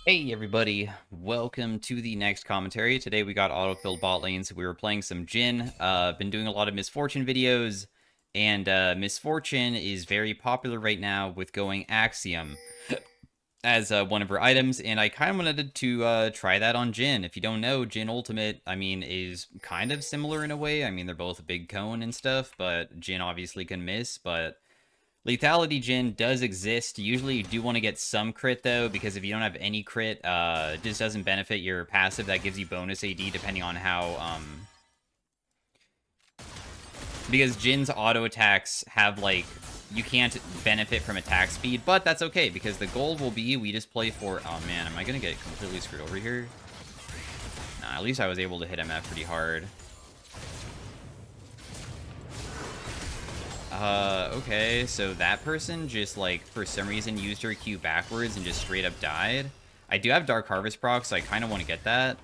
Hey everybody, welcome to the next commentary. Today we got autofilled bot lanes. We were playing some Jhin. Been doing a lot of Misfortune videos, and Misfortune is very popular right now with going Axiom as one of her items, and I kind of wanted to try that on Jhin. If you don't know, Jhin Ultimate, I mean, is kind of similar in a way. I mean, they're both a big cone and stuff, but Jhin obviously can miss, but Lethality Jhin does exist. Usually you do want to get some crit, though, because if you don't have any crit, it just doesn't benefit your passive. That gives you bonus AD depending on how... Because Jin's auto attacks have, like... You can't benefit from attack speed, but that's okay, because the goal will be we just play for... Oh, man, am I going to get completely screwed over here? Nah, at least I was able to hit MF pretty hard. Okay, so that person just, like, for some reason used her Q backwards and just straight up died. I do have Dark Harvest proc, so I kind of want to get that.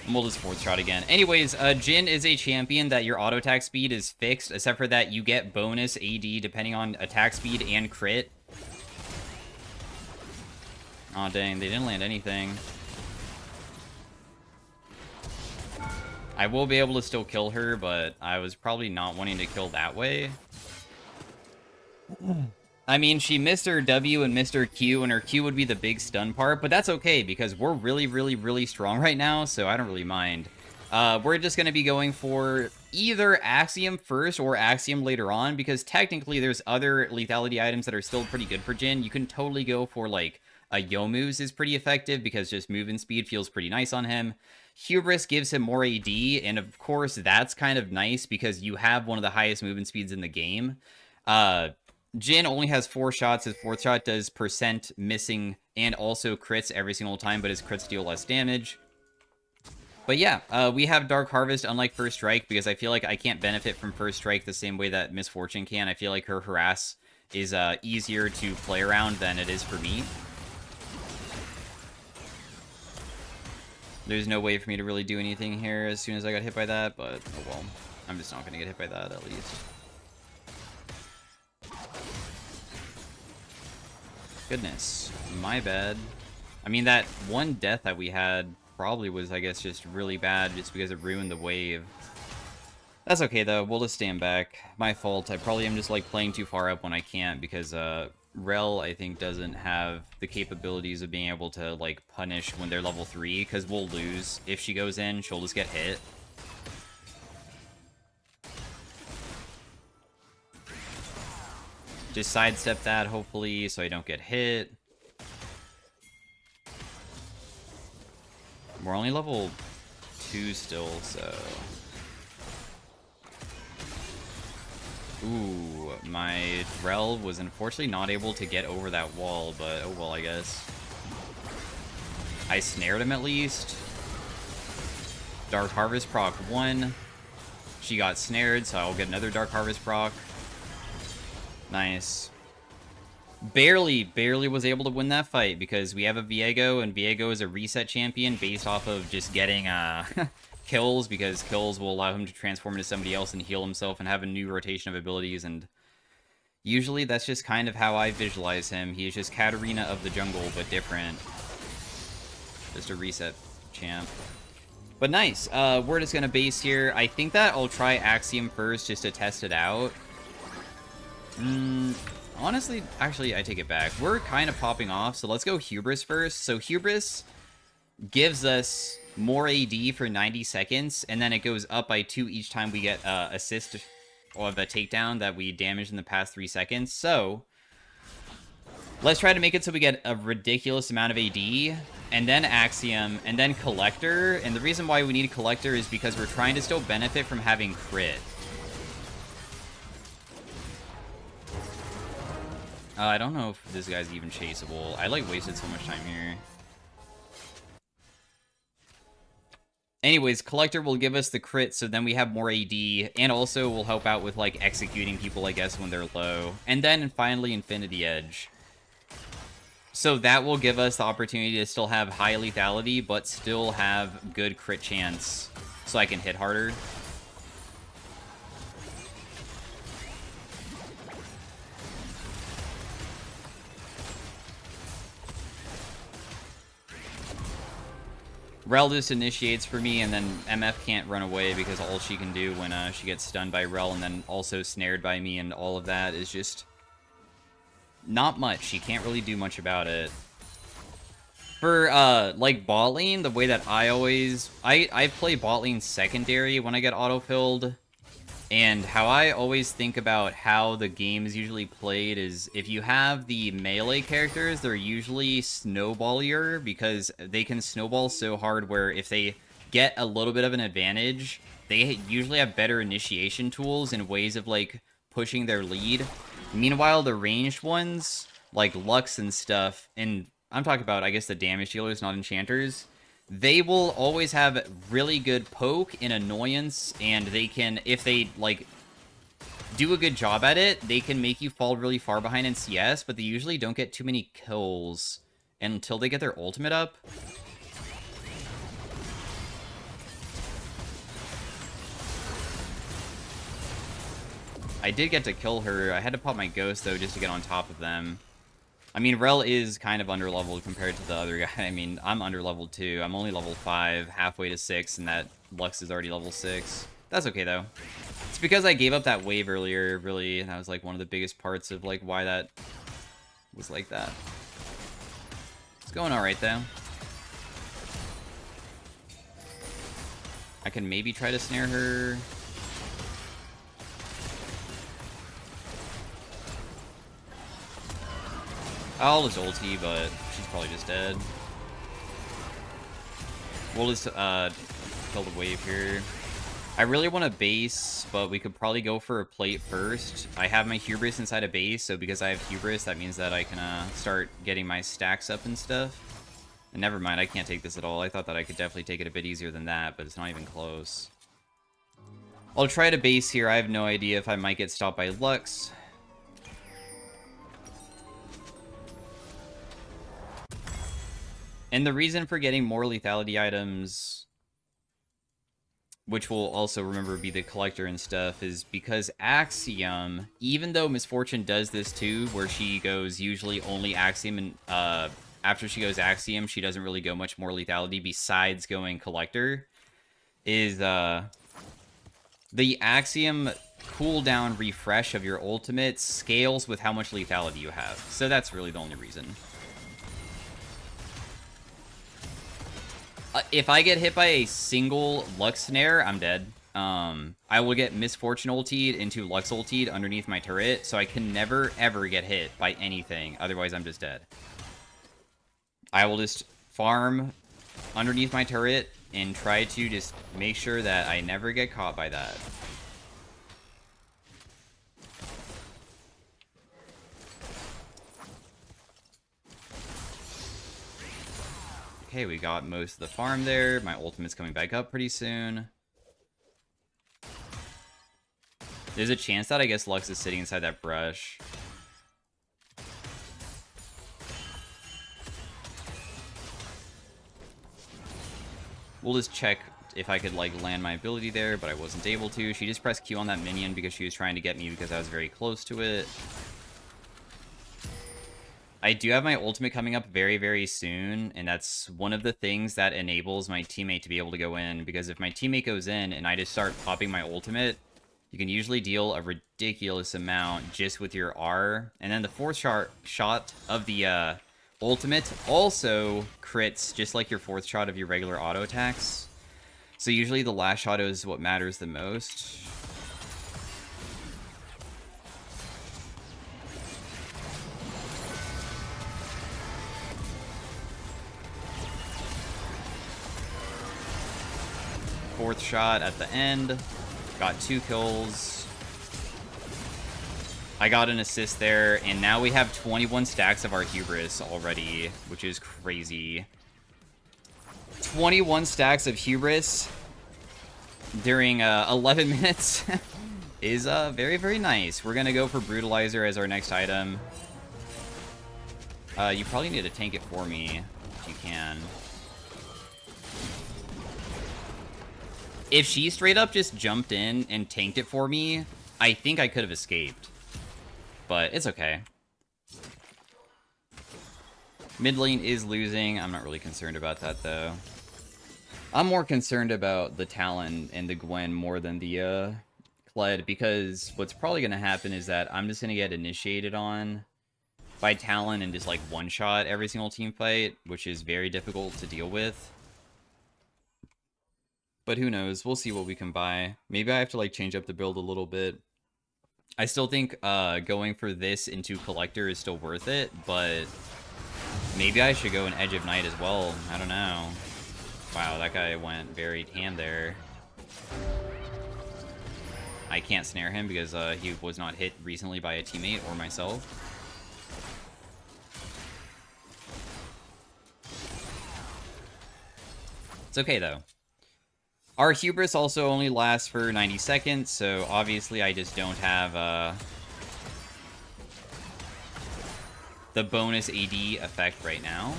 And we'll just fourth shot again. Anyways, Jhin is a champion that your auto attack speed is fixed, except for that you get bonus AD depending on attack speed and crit. Aw, dang, they didn't land anything. I will be able to still kill her, but I was probably not wanting to kill that way. I mean, she missed her W and missed her Q, and her Q would be the big stun part, but that's okay, because we're really strong right now, so I don't really mind. We're just going to be going for either Axiom first or Axiom later on, because technically there's other lethality items that are still pretty good for Jhin. You can totally go for, like, a Yomu's is pretty effective, because just movement speed feels pretty nice on him. Hubris gives him more AD, and of course that's kind of nice because you have one of the highest movement speeds in the game. Jhin only has 4 shots. His 4th shot does percent missing and also crits every single time, but his crits deal less damage. But yeah, we have Dark Harvest, unlike First Strike, because I feel like I can't benefit from First Strike the same way that Misfortune can. I feel like her Harass is easier to play around than it is for me. There's no way for me to really do anything here as soon as I got hit by that, but oh well. I'm just not going to get hit by that, at least. Goodness. My bad. I mean, that one death that we had probably was, I guess, just really bad just because it ruined the wave. That's okay, though. We'll just stand back. My fault. I probably am just, like, playing too far up when I can't because, Rel, I think, doesn't have the capabilities of being able to, like, punish when they're level 3, because we'll lose. If she goes in, she'll just get hit. Just sidestep that, hopefully, so I don't get hit. We're only level 2 still, so... Ooh, my Drell was unfortunately not able to get over that wall, but oh well, I guess. I snared him at least. Dark Harvest proc 1. She got snared, so I'll get another Dark Harvest proc. Nice. Barely was able to win that fight because we have a Viego, and Viego is a reset champion based off of just getting kills, because kills will allow him to transform into somebody else and heal himself and have a new rotation of abilities, and usually that's just kind of how I visualize him. He is just Katarina of the jungle, but different. Just a reset champ. But nice. We're just gonna base here. I think that I'll try Axiom first just to test it out. Honestly, actually, I take it back. We're kind of popping off, so let's go Hubris first. So Hubris gives us more AD for 90 seconds, and then it goes up by 2 each time we get assist of a takedown that we damaged in the past 3 seconds. So let's try to make it so we get a ridiculous amount of AD, and then Axiom, and then Collector. And the reason why we need Collector is because we're trying to still benefit from having crit. I don't know if this guy's even chaseable. I, like, wasted so much time here. Anyways, Collector will give us the crit, so then we have more AD, and also will help out with, like, executing people, I guess, when they're low. And then, finally, Infinity Edge. So that will give us the opportunity to still have high lethality, but still have good crit chance, so I can hit harder. Rel just initiates for me, and then MF can't run away because all she can do when she gets stunned by Rel and then also snared by me and all of that is just not much. She can't really do much about it. For, like, bot lane, the way that I play bot lane secondary when I get auto-filled, and how I always think about how the game is usually played is if you have the melee characters, they're usually snowballier because they can snowball so hard where if they get a little bit of an advantage, they usually have better initiation tools and ways of, like, pushing their lead. Meanwhile, the ranged ones, like Lux and stuff, and I'm talking about, I guess, the damage dealers, not enchanters. They will always have really good poke and annoyance, and they can, if they, like, do a good job at it, they can make you fall really far behind in CS, but they usually don't get too many kills until they get their ultimate up. I did get to kill her. I had to pop my ghost, though, just to get on top of them. I mean, Rel is kind of underleveled compared to the other guy. I mean, I'm underleveled too. I'm only level 5, halfway to 6, and that Lux is already level 6. That's okay, though. It's because I gave up that wave earlier, really, and that was, like, one of the biggest parts of, like, why that was like that. It's going alright, though. I can maybe try to snare her. I'll just ulti, but she's probably just dead. We'll just kill the wave here. I really want a base, but we could probably go for a plate first. I have my hubris inside a base, so because I have hubris, that means that I can start getting my stacks up and stuff. And never mind, I can't take this at all. I thought that I could definitely take it a bit easier than that, but it's not even close. I'll try to base here. I have no idea if I might get stopped by Lux. And the reason for getting more lethality items, which will also, remember, be the collector and stuff, is because Axiom, even though Misfortune does this too, where she goes usually only Axiom, and after she goes Axiom, she doesn't really go much more lethality besides going collector, is the Axiom cooldown refresh of your ultimate scales with how much lethality you have. So that's really the only reason. If I get hit by a single Lux snare, I'm dead. I will get Misfortune ultied into Lux ultied underneath my turret, so I can never, ever get hit by anything. Otherwise, I'm just dead. I will just farm underneath my turret and try to just make sure that I never get caught by that. Okay, we got most of the farm there. My ultimate's coming back up pretty soon. There's a chance that I guess Lux is sitting inside that brush. We'll just check if I could, like, land my ability there, but I wasn't able to. She just pressed Q on that minion because she was trying to get me because I was very close to it. I do have my ultimate coming up very, very soon, and that's one of the things that enables my teammate to be able to go in, because if my teammate goes in and I just start popping my ultimate, you can usually deal a ridiculous amount just with your R, and then the fourth shot of the ultimate also crits just like your fourth shot of your regular auto attacks. So usually the last shot is what matters the most. Fourth shot at the end. Got 2 kills. I got an assist there, and now we have 21 stacks of our hubris already, which is crazy. 21 stacks of hubris during 11 minutes is very, very nice. We're gonna go for Brutalizer as our next item. You probably need to tank it for me if you can. If she straight up just jumped in and tanked it for me, I think I could have escaped. But it's okay. Mid lane is losing. I'm not really concerned about that, though. I'm more concerned about the Talon and the Gwen more than the Kled, because what's probably going to happen is that I'm just going to get initiated on by Talon and just like one-shot every single team fight, which is very difficult to deal with. But who knows? We'll see what we can buy. Maybe I have to like change up the build a little bit. I still think going for this into Collector is still worth it, but maybe I should go an Edge of Night as well. I don't know. Wow, that guy went very tan there. I can't snare him because he was not hit recently by a teammate or myself. It's okay, though. Our Hubris also only lasts for 90 seconds, so obviously I just don't have the bonus AD effect right now.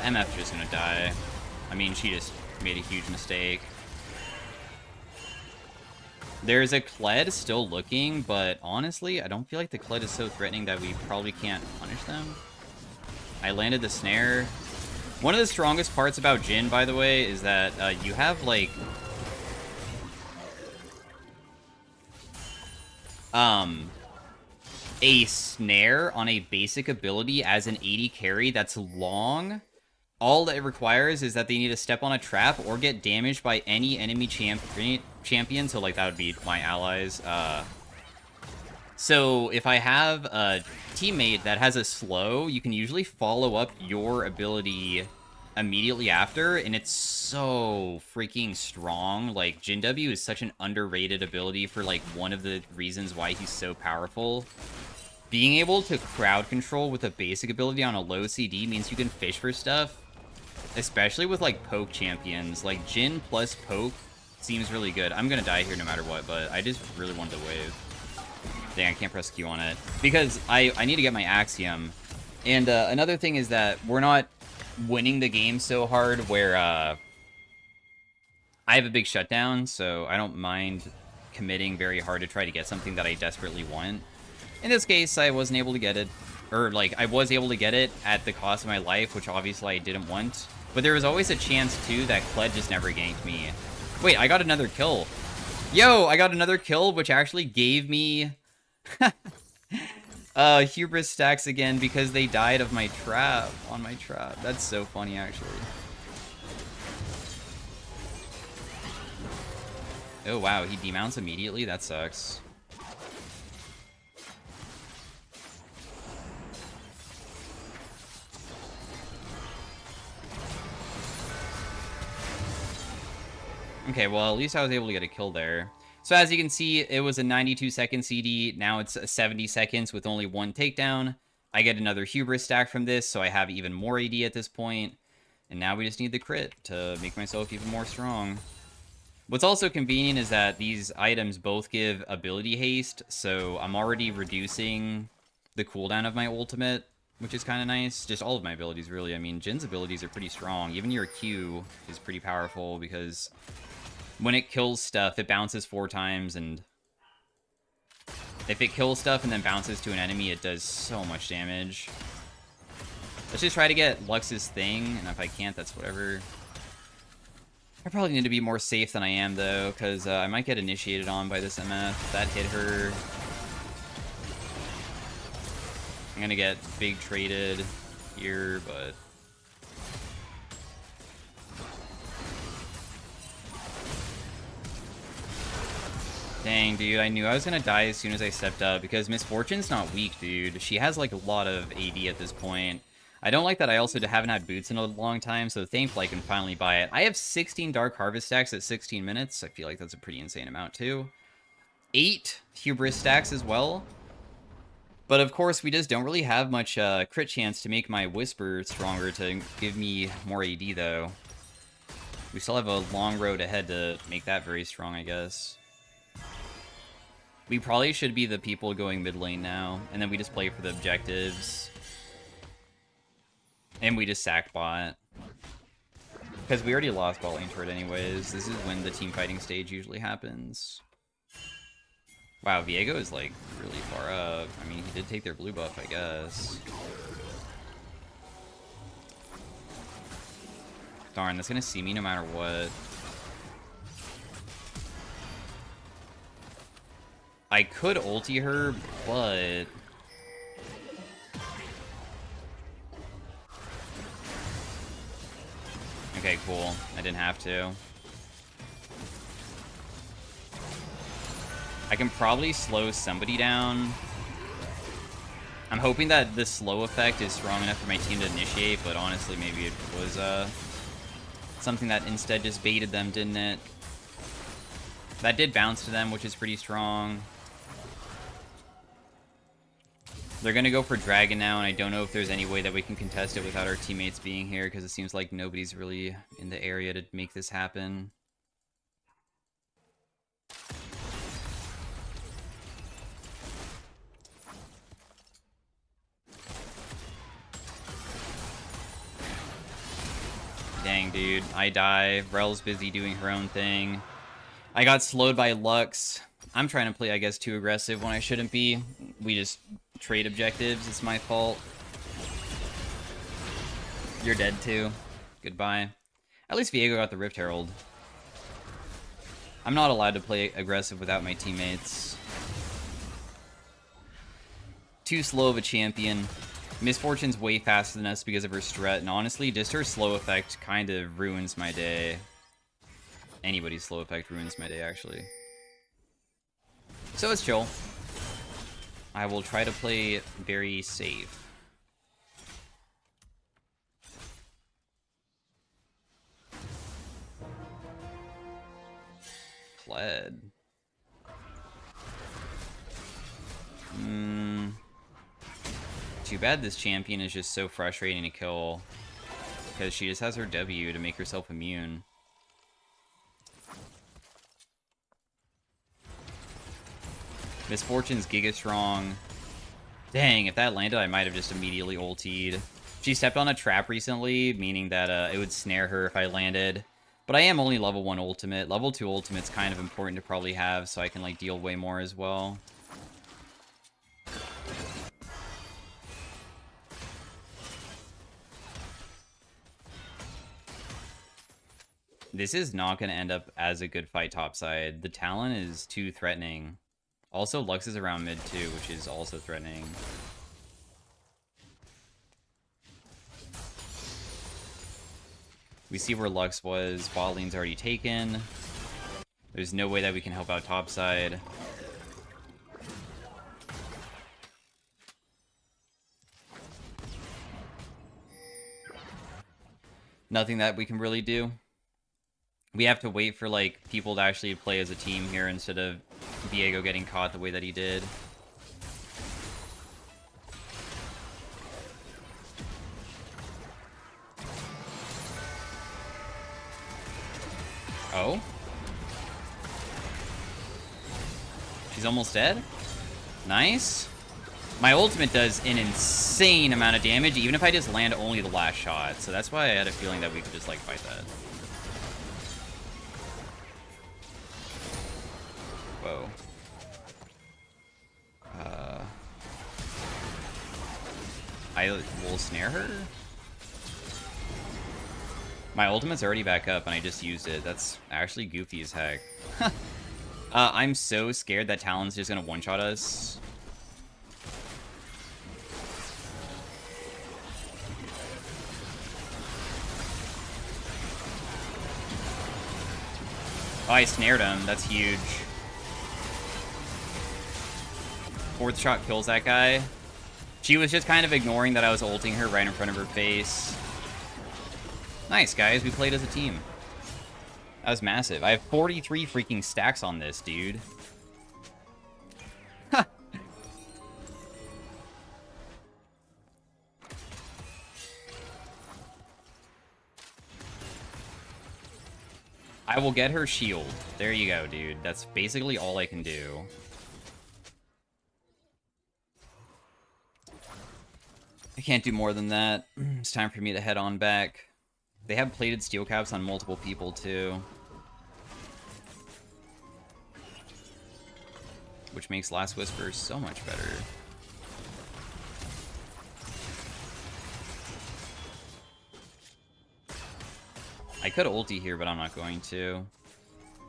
MF's just gonna die. I mean, she just made a huge mistake. There's a Kled still looking, but honestly, I don't feel like the Kled is so threatening that we probably can't punish them. I landed the snare. One of the strongest parts about Jhin, by the way, is that you have, like... a snare on a basic ability as an AD carry that's long. All that it requires is that they need to step on a trap or get damaged by any enemy champion. So, like, that would be my allies. So, if I have a teammate that has a slow, you can usually follow up your ability immediately after, and it's so freaking strong. Like, Jhin W is such an underrated ability for, like, one of the reasons why he's so powerful. Being able to crowd control with a basic ability on a low CD means you can fish for stuff, especially with, like, poke champions. Like, Jhin plus poke seems really good. I'm gonna die here no matter what, but I just really wanted to wave. Dang, I can't press Q on it. Because I need to get my Axiom. And another thing is that we're not winning the game so hard where I have a big shutdown, so I don't mind committing very hard to try to get something that I desperately want. In this case, I wasn't able to get it. Or, like, I was able to get it at the cost of my life, which obviously I didn't want. But there was always a chance, too, that Kled just never ganked me. Wait, I got another kill. Yo, I got another kill, which actually gave me... Hubris stacks again because they died of my trap, on my trap. That's so funny, actually. Oh, wow, he demounts immediately? That sucks. Okay, well, at least I was able to get a kill there. So as you can see, it was a 92-second CD. Now it's 70 seconds with only one takedown. I get another Hubris stack from this, so I have even more AD at this point. And now we just need the crit to make myself even more strong. What's also convenient is that these items both give ability haste, so I'm already reducing the cooldown of my ultimate, which is kind of nice. Just all of my abilities, really. I mean, Jin's abilities are pretty strong. Even your Q is pretty powerful because... when it kills stuff, it bounces 4 times, and if it kills stuff and then bounces to an enemy, it does so much damage. Let's just try to get Lux's thing, and if I can't, that's whatever. I probably need to be more safe than I am, though, because I might get initiated on by this MF. That hit her. I'm gonna get big traded here, but... dang, dude, I knew I was gonna die as soon as I stepped up, because Misfortune's not weak, dude. She has, like, a lot of AD at this point. I don't like that I also haven't had boots in a long time, so thankfully I can finally buy it. I have 16 Dark Harvest stacks at 16 minutes. I feel like that's a pretty insane amount, too. 8 Hubris stacks as well. But, of course, we just don't really have much crit chance to make my Whisper stronger to give me more AD, though. We still have a long road ahead to make that very strong, I guess. We probably should be the people going mid lane now, and then we just play for the objectives. And we just sack bot. Because we already lost bot lane turret anyways. This is when the team fighting stage usually happens. Wow, Viego is like really far up. I mean, he did take their blue buff, I guess. Darn, that's gonna see me no matter what. I could ulti her, but... Okay, cool. I didn't have to. I can probably slow somebody down. I'm hoping that the slow effect is strong enough for my team to initiate, but honestly, maybe it was something that instead just baited them, didn't it? That did bounce to them, which is pretty strong. They're going to go for Dragon now, and I don't know if there's any way that we can contest it without our teammates being here, because it seems like nobody's really in the area to make this happen. Dang, dude. I die. Rel's busy doing her own thing. I got slowed by Lux. I'm trying to play, I guess, too aggressive when I shouldn't be. We just trade objectives. It's my fault. You're dead, too. Goodbye. At least Viego got the Rift Herald. I'm not allowed to play aggressive without my teammates. Too slow of a champion. Misfortune's way faster than us because of her strat, and honestly, just her slow effect kind of ruins my day. Anybody's slow effect ruins my day, actually. So it's chill. I will try to play very safe. Pled. Too bad this champion is just so frustrating to kill. Because she just has her W to make herself immune. Misfortune's Giga Strong. Dang, if that landed, I might have just immediately ultied. She stepped on a trap recently, meaning that it would snare her if I landed. But I am only level 1 ultimate. Level 2 ultimate's kind of important to probably have, so I can like deal way more as well. This is not going to end up as a good fight topside. The Talon is too threatening. Also, Lux is around mid too, which is also threatening. We see where Lux was. Bot lane's already taken. There's no way that we can help out topside. Nothing that we can really do. We have to wait for, like, people to actually play as a team here instead of Viego getting caught the way that he did. Oh? She's almost dead? Nice. My ultimate does an insane amount of damage, even if I just land only the last shot. So that's why I had a feeling that we could just, like, fight that. Whoa. I will snare her? My ultimate's already back up, and I just used it. That's actually goofy as heck. I'm so scared that Talon's just gonna one-shot us. Oh, I snared him. That's huge. Fourth shot kills that guy. She was just kind of ignoring that I was ulting her right in front of her face. Nice, guys. We played as a team. That was massive. I have 43 freaking stacks on this, dude. Huh. I will get her shield. There you go, dude. That's basically all I can do. I can't do more than that. It's time for me to head on back. They have plated steel caps on multiple people, too. Which makes Last Whisper so much better. I could ulti here, but I'm not going to.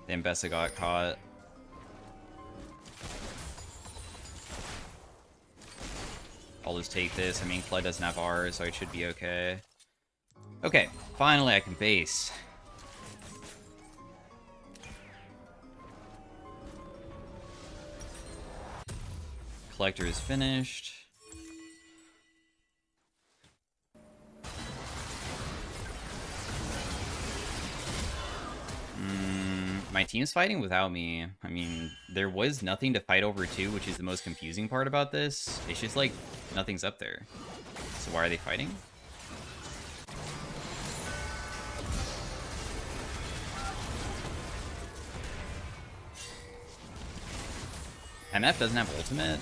The Mbessa got caught. I'll just take this. I mean, Kled doesn't have R, so it should be okay. Okay, finally I can base. Collector is finished. My team's fighting without me. I mean, there was nothing to fight over too, which is the most confusing part about this. It's just like, nothing's up there. So why are they fighting? MF doesn't have ultimate?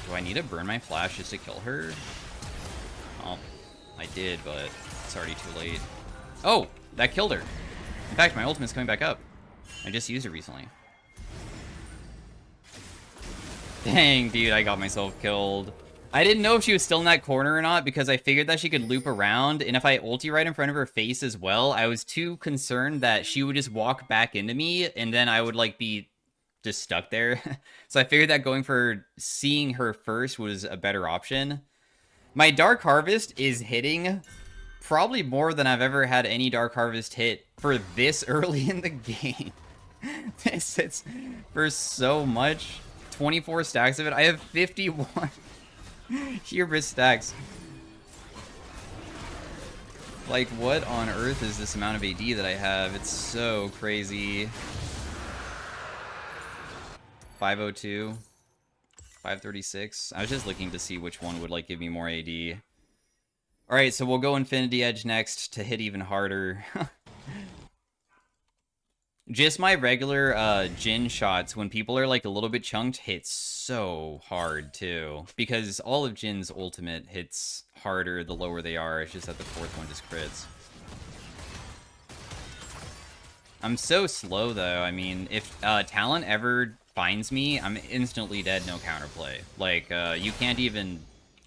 Do I need to burn my flash just to kill her? Oh, I did, but it's already too late. Oh, that killed her. In fact, my ultimate's coming back up. I just used it recently. Dang, dude, I got myself killed. I didn't know if she was still in that corner or not because I figured that she could loop around, and if I ulti right in front of her face as well, I was too concerned that she would just walk back into me, and then I would, like, be just stuck there. So I figured that going for seeing her first was a better option. My Dark Harvest is hitting probably more than I've ever had any Dark Harvest hit for this early in the game. This hits for so much. 24 stacks of it. I have 51 Hubris stacks. Like, what on earth is this amount of AD that I have? It's so crazy. 502. 536. I was just looking to see which one would, like, give me more AD. Alright, so we'll go Infinity Edge next to hit even harder. Just my regular Jhin shots, when people are, like, a little bit chunked, hit so hard, too. Because all of Jin's ultimate hits harder the lower they are. It's just that the fourth one just crits. I'm so slow, though. I mean, if Talon ever finds me, I'm instantly dead, no counterplay. Like, you can't even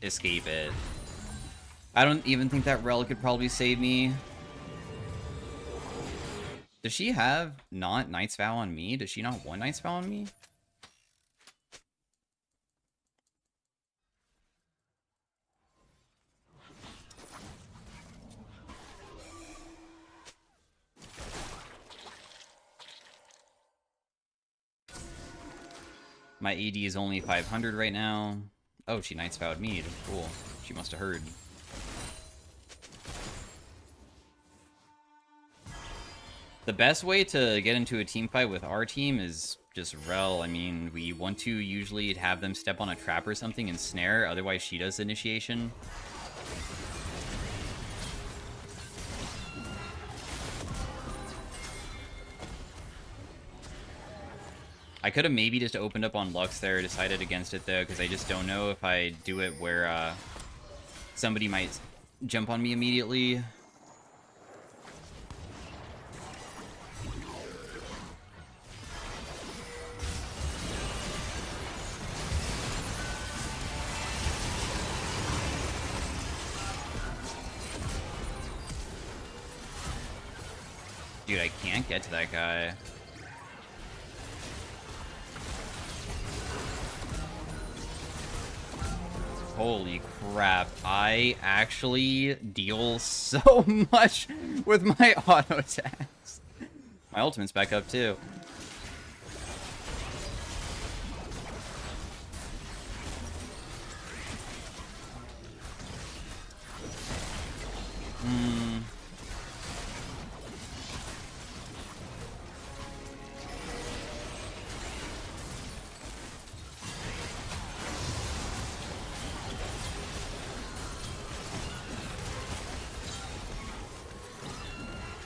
escape it. I don't even think that relic could probably save me. Does she have not Knight's Vow on me? Does she not want Knight's Vow on me? My AD is only 500 right now. Oh, she Knight's Vowed me. Cool. She must have heard. The best way to get into a team fight with our team is just Rel. I mean, we want to usually have them step on a trap or something and snare, otherwise she does initiation. I could have maybe just opened up on Lux there, decided against it though, because I just don't know if I do it where somebody might jump on me immediately. Dude, I can't get to that guy. Holy crap, I actually deal so much with my auto attacks. My ultimate's back up too.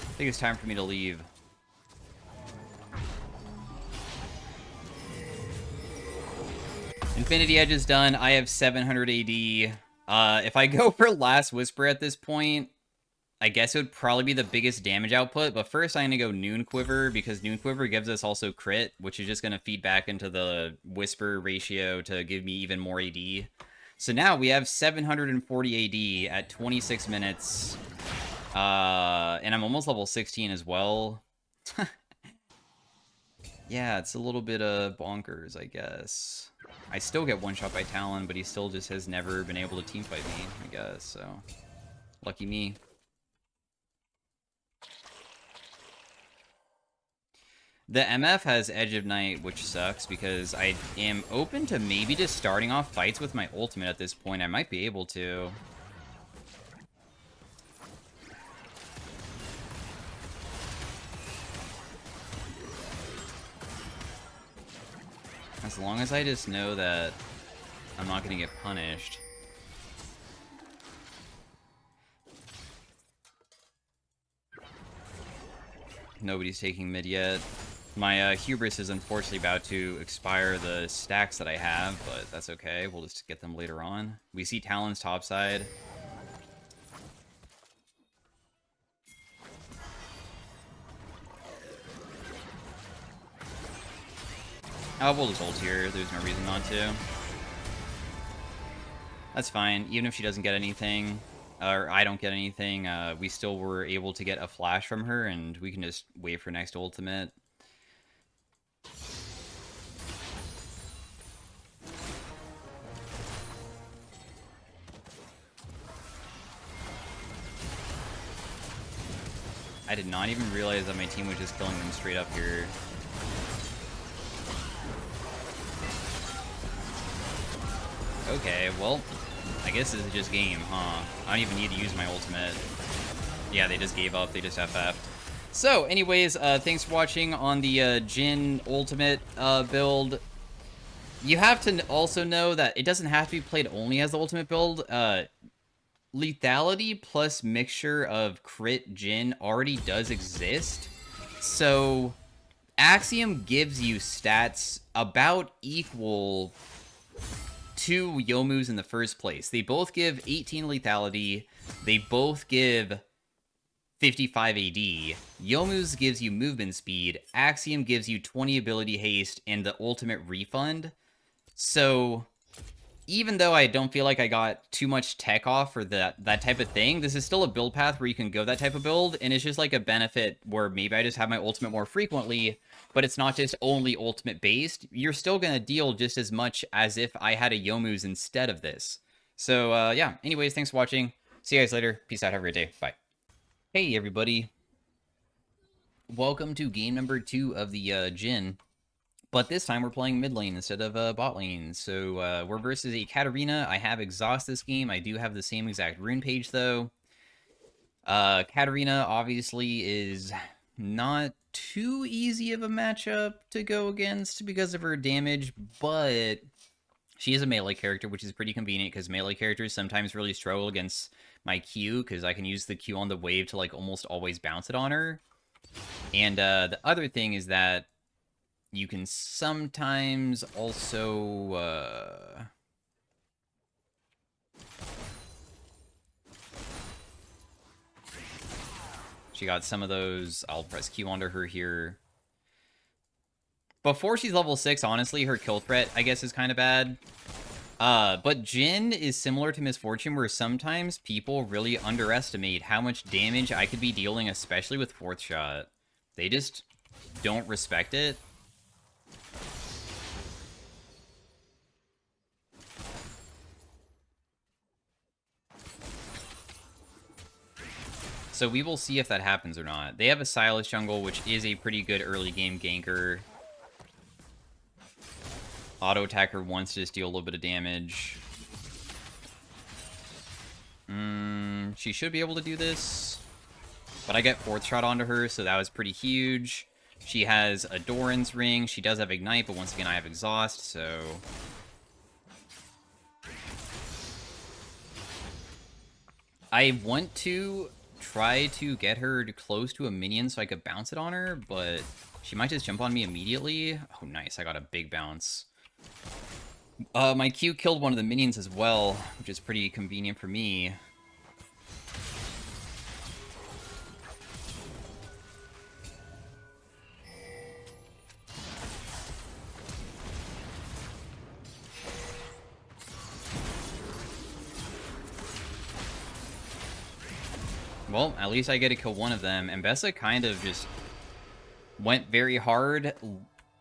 I think it's time for me to leave. Infinity Edge is done. I have 700 AD. If I go for Last Whisper at this point, I guess it would probably be the biggest damage output, but first I'm going to go Noon Quiver, because Noon Quiver gives us also crit, which is just going to feed back into the Whisper ratio to give me even more AD. So now we have 740 AD at 26 minutes, and I'm almost level 16 as well. Yeah, it's a little bit bonkers, I guess. I still get one-shot by Talon, but he still just has never been able to teamfight me, I guess, so lucky me. The MF has Edge of Night, which sucks, because I am open to maybe just starting off fights with my ultimate at this point. I might be able to. As long as I just know that I'm not going to get punished. Nobody's taking mid yet. My Hubris is unfortunately about to expire the stacks that I have, but that's okay. We'll just get them later on. We see Talon's topside. Oh, we'll just ult here. There's no reason not to. That's fine. Even if she doesn't get anything, or I don't get anything, we still were able to get a flash from her, and we can just wait for next ultimate. I did not even realize that my team was just killing them straight up here. Okay, well, I guess this is just game, huh? I don't even need to use my ultimate. Yeah, they just gave up. They just FF'd. So, anyways, thanks for watching on the Jhin ultimate build. You have to also know that it doesn't have to be played only as the ultimate build. Lethality plus mixture of crit Jhin already does exist. So, Axiom gives you stats about equal to Youmuu's in the first place. They both give 18 lethality. They both give 55 AD. Youmuu's gives you movement speed. Axiom gives you 20 ability haste and the ultimate refund. So even though I don't feel like I got too much tech off for that type of thing, this is still a build path where you can go that type of build, and it's just like a benefit where maybe I just have my ultimate more frequently, but it's not just only ultimate based. You're still going to deal just as much as if I had a Youmuu's instead of this. So yeah, anyways, thanks for watching. See you guys later. Peace out. Have a great day. Bye. Hey everybody. Welcome to game number 2 of the Jhin. But this time we're playing mid lane instead of bot lane. So we're versus a Katarina. I have Exhaust this game. I do have the same exact rune page though. Katarina obviously is not too easy of a matchup to go against because of her damage, but she is a melee character, which is pretty convenient because melee characters sometimes really struggle against my Q because I can use the Q on the wave to like almost always bounce it on her. And the other thing is that you can sometimes also she got some of those. I'll press Q onto her here. Before she's level 6, honestly, her kill threat, I guess, is kind of bad. But Jhin is similar to Misfortune, where sometimes people really underestimate how much damage I could be dealing, especially with 4th shot. They just don't respect it. So we will see if that happens or not. They have a Silas jungle, which is a pretty good early game ganker. Auto attacker wants to just deal a little bit of damage. She should be able to do this. But I get 4th shot onto her, so that was pretty huge. She has a Doran's ring. She does have Ignite, but once again I have Exhaust, so... I want to try to get her close to a minion so I could bounce it on her, but she might just jump on me immediately. Oh, nice. I got a big bounce. My Q killed one of the minions as well, which is pretty convenient for me. Well, at least I get to kill one of them. And Bessa kind of just went very hard,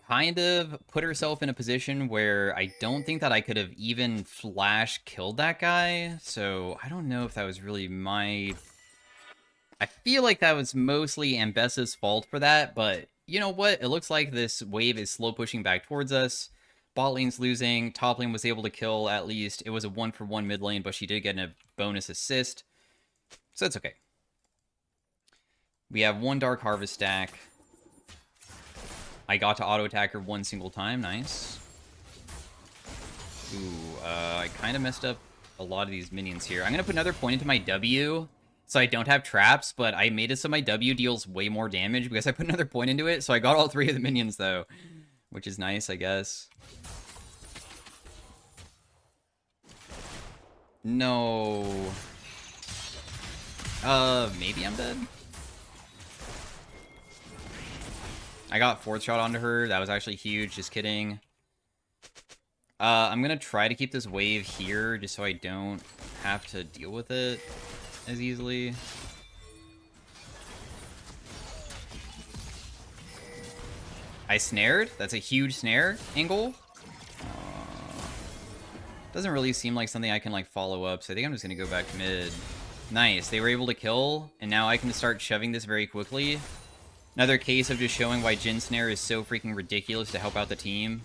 kind of put herself in a position where I don't think that I could have even flash killed that guy. So I don't know if that was really my... I feel like that was mostly Ambessa's fault for that, but you know what? It looks like this wave is slow pushing back towards us. Bot lane's losing. Top lane was able to kill at least. It was a 1-for-1 mid lane, but she did get a bonus assist. So it's okay. We have one Dark Harvest stack. I got to auto-attack her one single time. Nice. Ooh, I kind of messed up a lot of these minions here. I'm going to put another point into my W so I don't have traps, but I made it so my W deals way more damage because I put another point into it. So I got all three of the minions, though, which is nice, I guess. No. Maybe I'm dead? I got fourth shot onto her. That was actually huge. Just kidding. I'm going to try to keep this wave here just so I don't have to deal with it as easily. I snared. That's a huge snare angle. Doesn't really seem like something I can like follow up, so I think I'm just going to go back mid. Nice. They were able to kill, and now I can start shoving this very quickly. Another case of just showing why Jhin Snare is so freaking ridiculous to help out the team.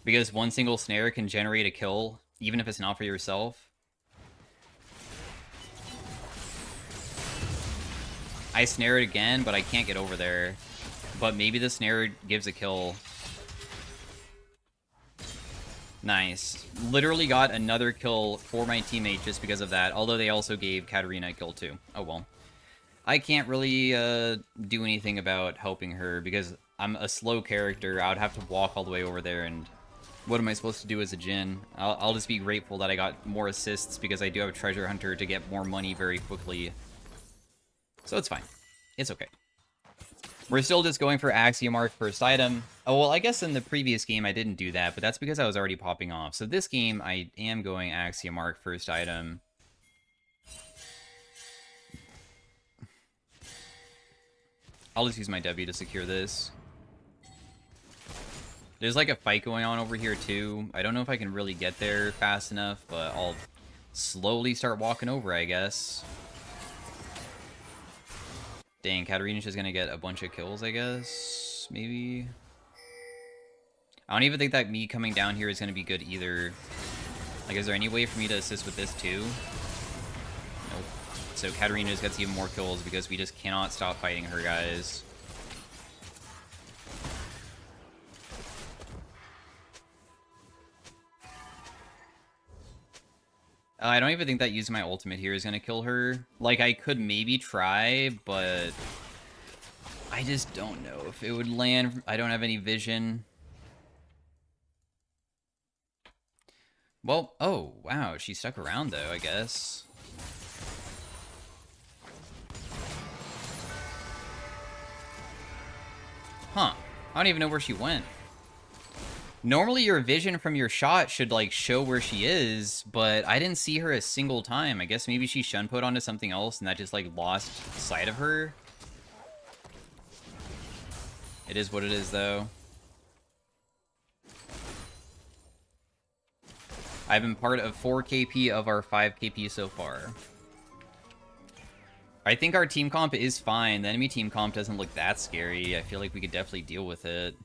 Because one single snare can generate a kill, even if it's not for yourself. I snare it again, but I can't get over there. But maybe the snare gives a kill. Nice. Literally got another kill for my teammate just because of that, although they also gave Katarina a kill too. Oh well. I can't really do anything about helping her because I'm a slow character. I would have to walk all the way over there, and what am I supposed to do as a Jhin? I'll just be grateful that I got more assists because I do have a Treasure Hunter to get more money very quickly. So it's fine. It's okay. We're still just going for Axiom Arc first item. Oh, well, I guess in the previous game I didn't do that, but that's because I was already popping off. So this game, I am going Axiom Arc first item. I'll just use my W to secure this. There's like a fight going on over here too. I don't know if I can really get there fast enough, but I'll slowly start walking over, I guess. Dang, Katarina's just gonna get a bunch of kills, I guess. Maybe. I don't even think that me coming down here is gonna be good either. Like, is there any way for me to assist with this too? Nope. So Katarina just gets even more kills because we just cannot stop fighting her, guys. I don't even think that using my ultimate here is going to kill her. Like, I could maybe try, but I just don't know if it would land. I don't have any vision. Well, oh, wow, she stuck around, though, I guess. Huh. I don't even know where she went. Normally your vision from your shot should, like, show where she is, but I didn't see her a single time. I guess maybe she shunpoed onto something else and that just, like, lost sight of her. It is what it is, though. I've been part of 4 KP of our 5 KP so far. I think our team comp is fine. The enemy team comp doesn't look that scary. I feel like we could definitely deal with it.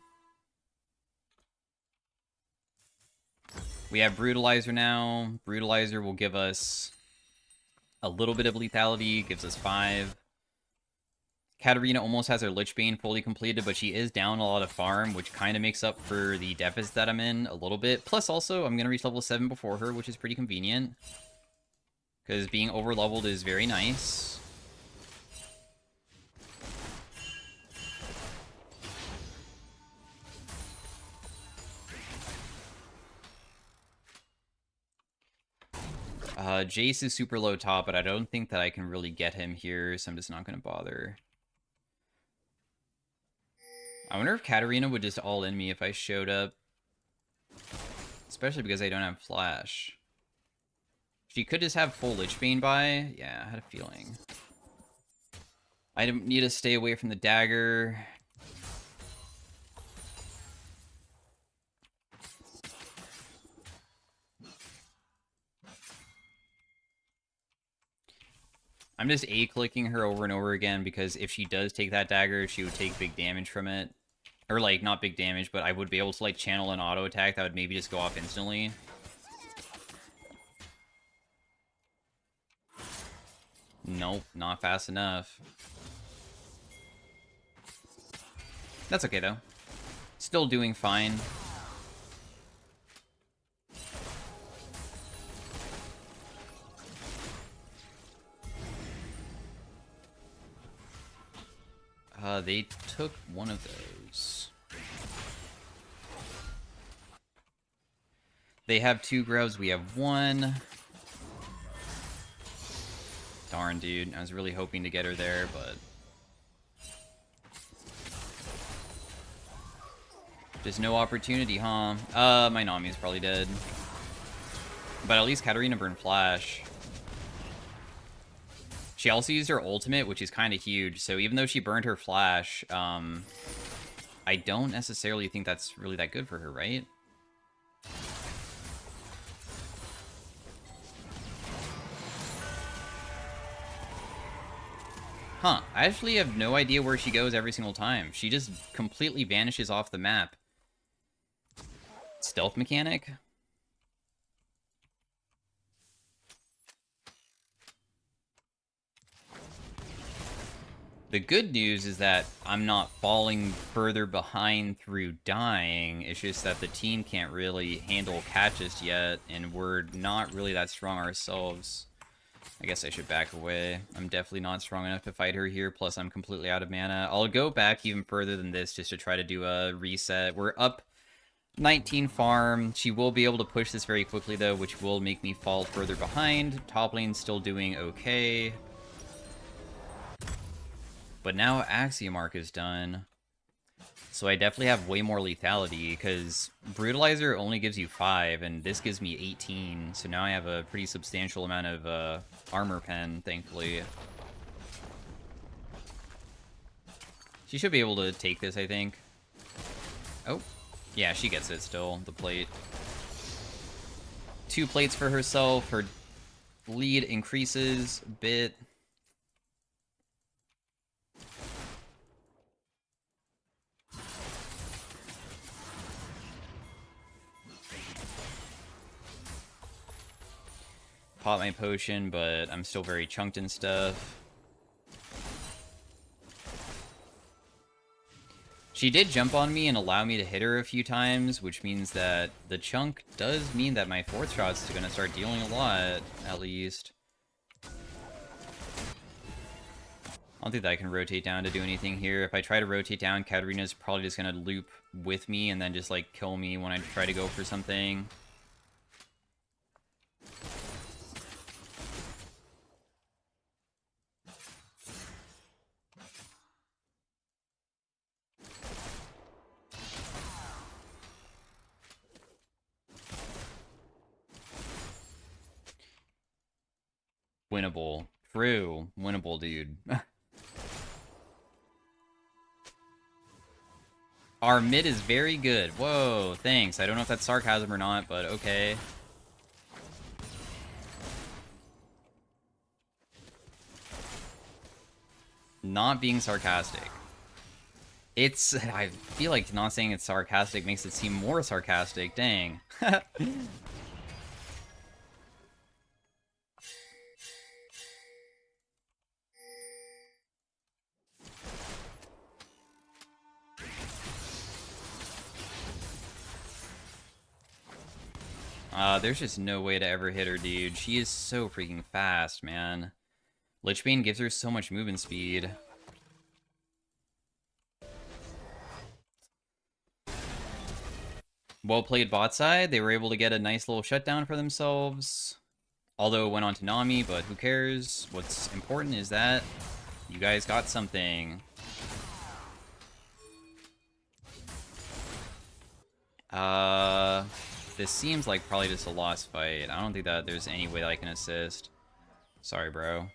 We have Brutalizer now. Brutalizer will give us a little bit of lethality, gives us 5. Katarina almost has her Lich Bane fully completed, but she is down a lot of farm, which kind of makes up for the deficit that I'm in a little bit. Plus, also, I'm going to reach level 7 before her, which is pretty convenient. Because being over-leveled is very nice. Jace is super low top, but I don't think that I can really get him here, so I'm just not going to bother. I wonder if Katarina would just all in me if I showed up. Especially because I don't have flash. She could just have full Lich Bane by. Yeah, I had a feeling. I need to stay away from the dagger. I'm just A-clicking her over and over again because if she does take that dagger, she would take big damage from it. Or, like, not big damage, but I would be able to, like, channel an auto attack that would maybe just go off instantly. Nope, not fast enough. That's okay, though. Still doing fine. They took one of those. They have 2 grubs, we have 1. Darn, dude. I was really hoping to get her there, but... Just no opportunity, huh? My Nami's probably dead. But at least Katarina burned flash. She also used her ultimate, which is kind of huge. So even though she burned her flash, I don't necessarily think that's really that good for her, right? Huh. I actually have no idea where she goes every single time. She just completely vanishes off the map. Stealth mechanic? The good news is that I'm not falling further behind through dying. It's just that the team can't really handle catches yet, and we're not really that strong ourselves. I guess I should back away. I'm definitely not strong enough to fight her here, plus I'm completely out of mana. I'll go back even further than this just to try to do a reset. We're up 19 farm. She will be able to push this very quickly, though, which will make me fall further behind. Top lane's still doing okay. But now Axiom Arc is done. So I definitely have way more lethality, because Brutalizer only gives you 5, and this gives me 18. So now I have a pretty substantial amount of armor pen, thankfully. She should be able to take this, I think. Oh, yeah, she gets it still, the plate. 2 plates for herself. Her lead increases a bit. Pop my potion, but I'm still very chunked and stuff. She did jump on me and allow me to hit her a few times, which means that the chunk does mean that my 4th shot's going to start dealing a lot, at least. I don't think that I can rotate down to do anything here. If I try to rotate down, Katarina's probably just going to loop with me and then just, like, kill me when I try to go for something. Winnable. True. Winnable, dude. Our mid is very good. Whoa, thanks. I don't know if that's sarcasm or not, but okay. Not being sarcastic. It's... I feel like not saying it's sarcastic makes it seem more sarcastic. Dang. There's just no way to ever hit her, dude. She is so freaking fast, man. Lich Bane gives her so much movement speed. Well played bot side. They were able to get a nice little shutdown for themselves. Although it went on to Nami, but who cares? What's important is that you guys got something. This seems like probably just a lost fight. I don't think that there's any way that I can assist. Sorry, bro.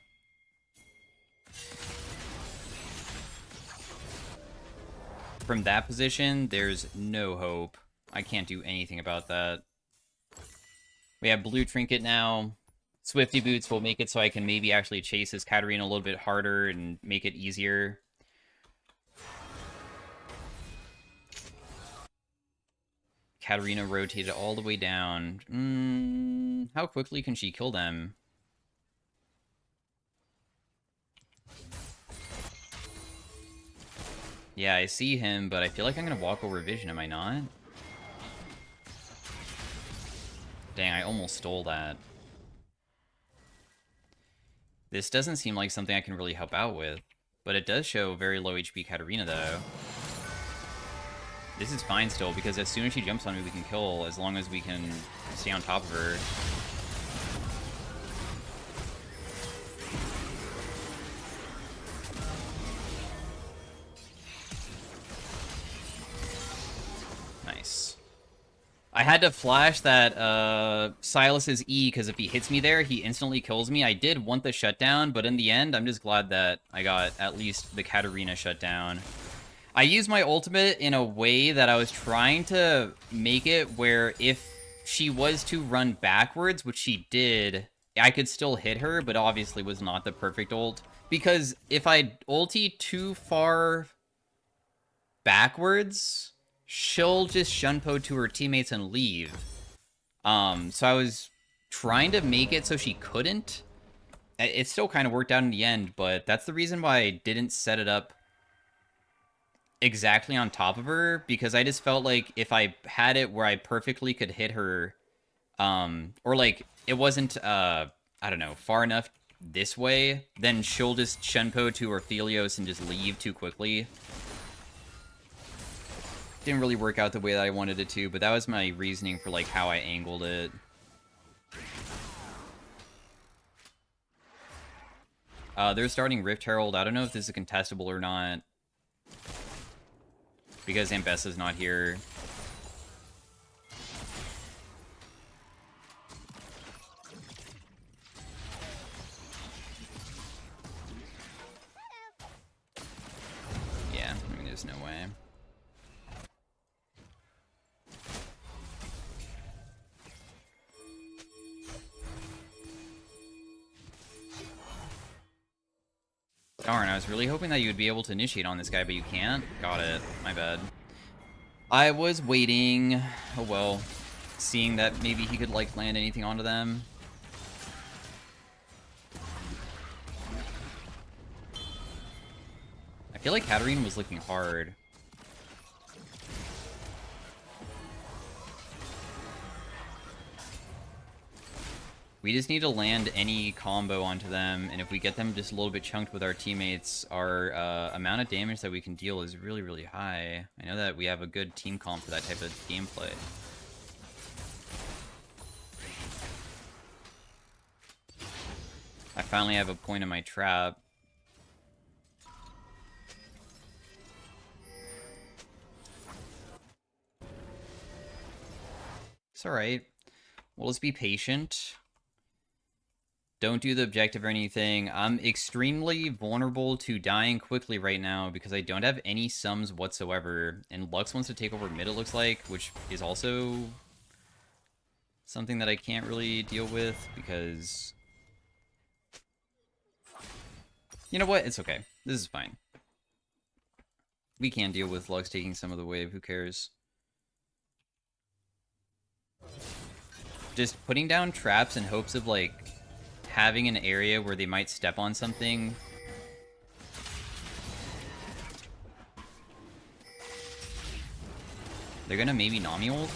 From that position, there's no hope. I can't do anything about that. We have blue trinket now. Swifty boots will make it so I can maybe actually chase this Katarina a little bit harder and make it easier. Katarina rotated all the way down. How quickly can she kill them? Yeah, I see him, but I feel like I'm gonna walk over vision, am I not? Dang, I almost stole that. This doesn't seem like something I can really help out with, but it does show very low HP Katarina, though. This is fine still, because as soon as she jumps on me, we can kill, as long as we can stay on top of her. Nice. I had to flash that Silas's E, because if he hits me there, he instantly kills me. I did want the shutdown, but in the end, I'm just glad that I got at least the Katarina shutdown. I used my ultimate in a way that I was trying to make it where if she was to run backwards, which she did, I could still hit her, but obviously was not the perfect ult. Because if I ulti too far backwards, she'll just shunpo to her teammates and leave. So I was trying to make it so she couldn't. It still kind of worked out in the end, but that's the reason why I didn't set it up exactly on top of her, because I just felt like if I had it where I perfectly could hit her, or like it wasn't, I don't know, far enough this way, then she'll just shunpo to Orthelios and just leave too quickly. Didn't really work out the way that I wanted it to, but that was my reasoning for like how I angled it. They're starting Rift Herald. I don't know if this is contestable or not, because Ambessa's not here. Yeah, I mean, there's no way. Darn, I was really hoping that you would be able to initiate on this guy, but you can't. Got it. My bad. I was waiting. Oh well. Seeing that maybe he could, like, land anything onto them. I feel like Katarina was looking hard. We just need to land any combo onto them, and if we get them just a little bit chunked with our teammates, our amount of damage that we can deal is really, really high. I know that we have a good team comp for that type of gameplay. I finally have a point in my trap. It's alright. We'll just be patient. Don't do the objective or anything. I'm extremely vulnerable to dying quickly right now because I don't have any sums whatsoever. And Lux wants to take over mid, it looks like, which is also something that I can't really deal with because... You know what? It's okay. This is fine. We can deal with Lux taking some of the wave. Who cares? Just putting down traps in hopes of, like, having an area where they might step on something. They're gonna maybe Nami ult.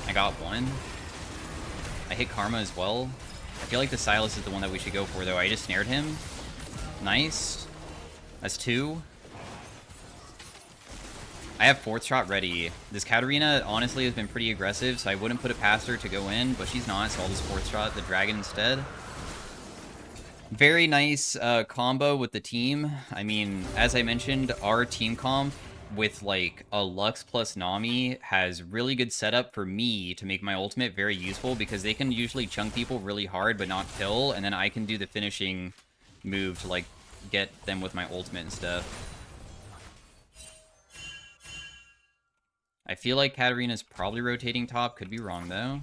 I got one. I hit Karma as well. I feel like the Silas is the one that we should go for, though. I just snared him. Nice. That's two. I have 4th shot ready. This Katarina honestly has been pretty aggressive, so I wouldn't put it past her to go in, but she's not, so I'll just 4th shot the dragon instead. Very nice combo with the team. I mean, as I mentioned, our team comp with like a Lux plus Nami has really good setup for me to make my ultimate very useful, because they can usually chunk people really hard but not kill, and then I can do the finishing move to like get them with my ultimate and stuff. I feel like Katarina's probably rotating top. Could be wrong, though.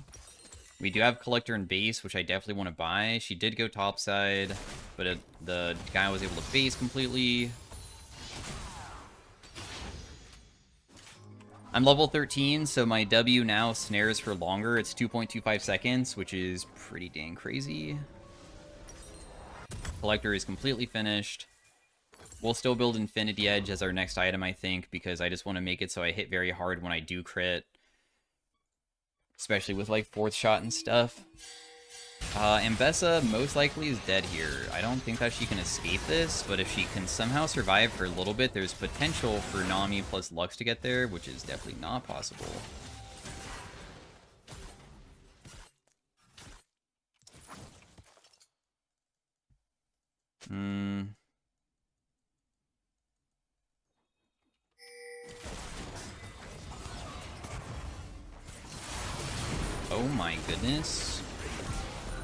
We do have Collector and base, which I definitely want to buy. She did go topside, but the guy was able to base completely. I'm level 13, so my W now snares for longer. It's 2.25 seconds, which is pretty dang crazy. Collector is completely finished. We'll still build Infinity Edge as our next item, I think, because I just want to make it so I hit very hard when I do crit. Especially with, like, 4th shot and stuff. Ambessa most likely is dead here. I don't think that she can escape this, but if she can somehow survive for a little bit, there's potential for Nami plus Lux to get there, which is definitely not possible. Oh my goodness.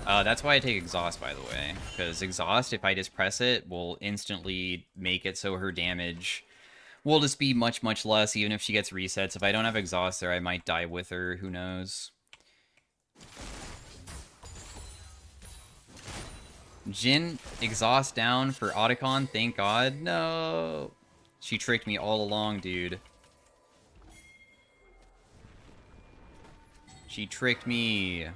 That's why I take Exhaust, by the way. Because Exhaust, if I just press it, will instantly make it so her damage will just be much, much less, even if she gets resets. If I don't have Exhaust there, I might die with her. Who knows? Jhin, Exhaust down for Otacon. Thank God. No. She tricked me all along, dude. She tricked me.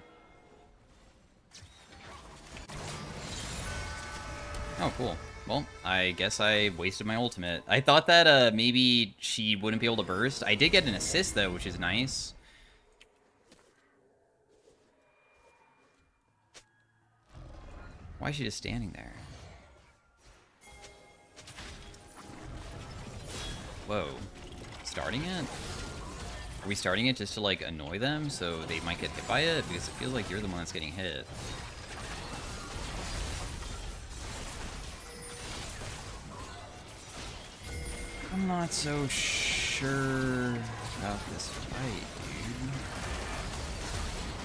Oh, cool. Well, I guess I wasted my ultimate. I thought that maybe she wouldn't be able to burst. I did get an assist, though, which is nice. Why is she just standing there? Whoa. Starting it? Are we starting it just to, like, annoy them so they might get hit by it? Because it feels like you're the one that's getting hit. I'm not so sure about this fight, dude.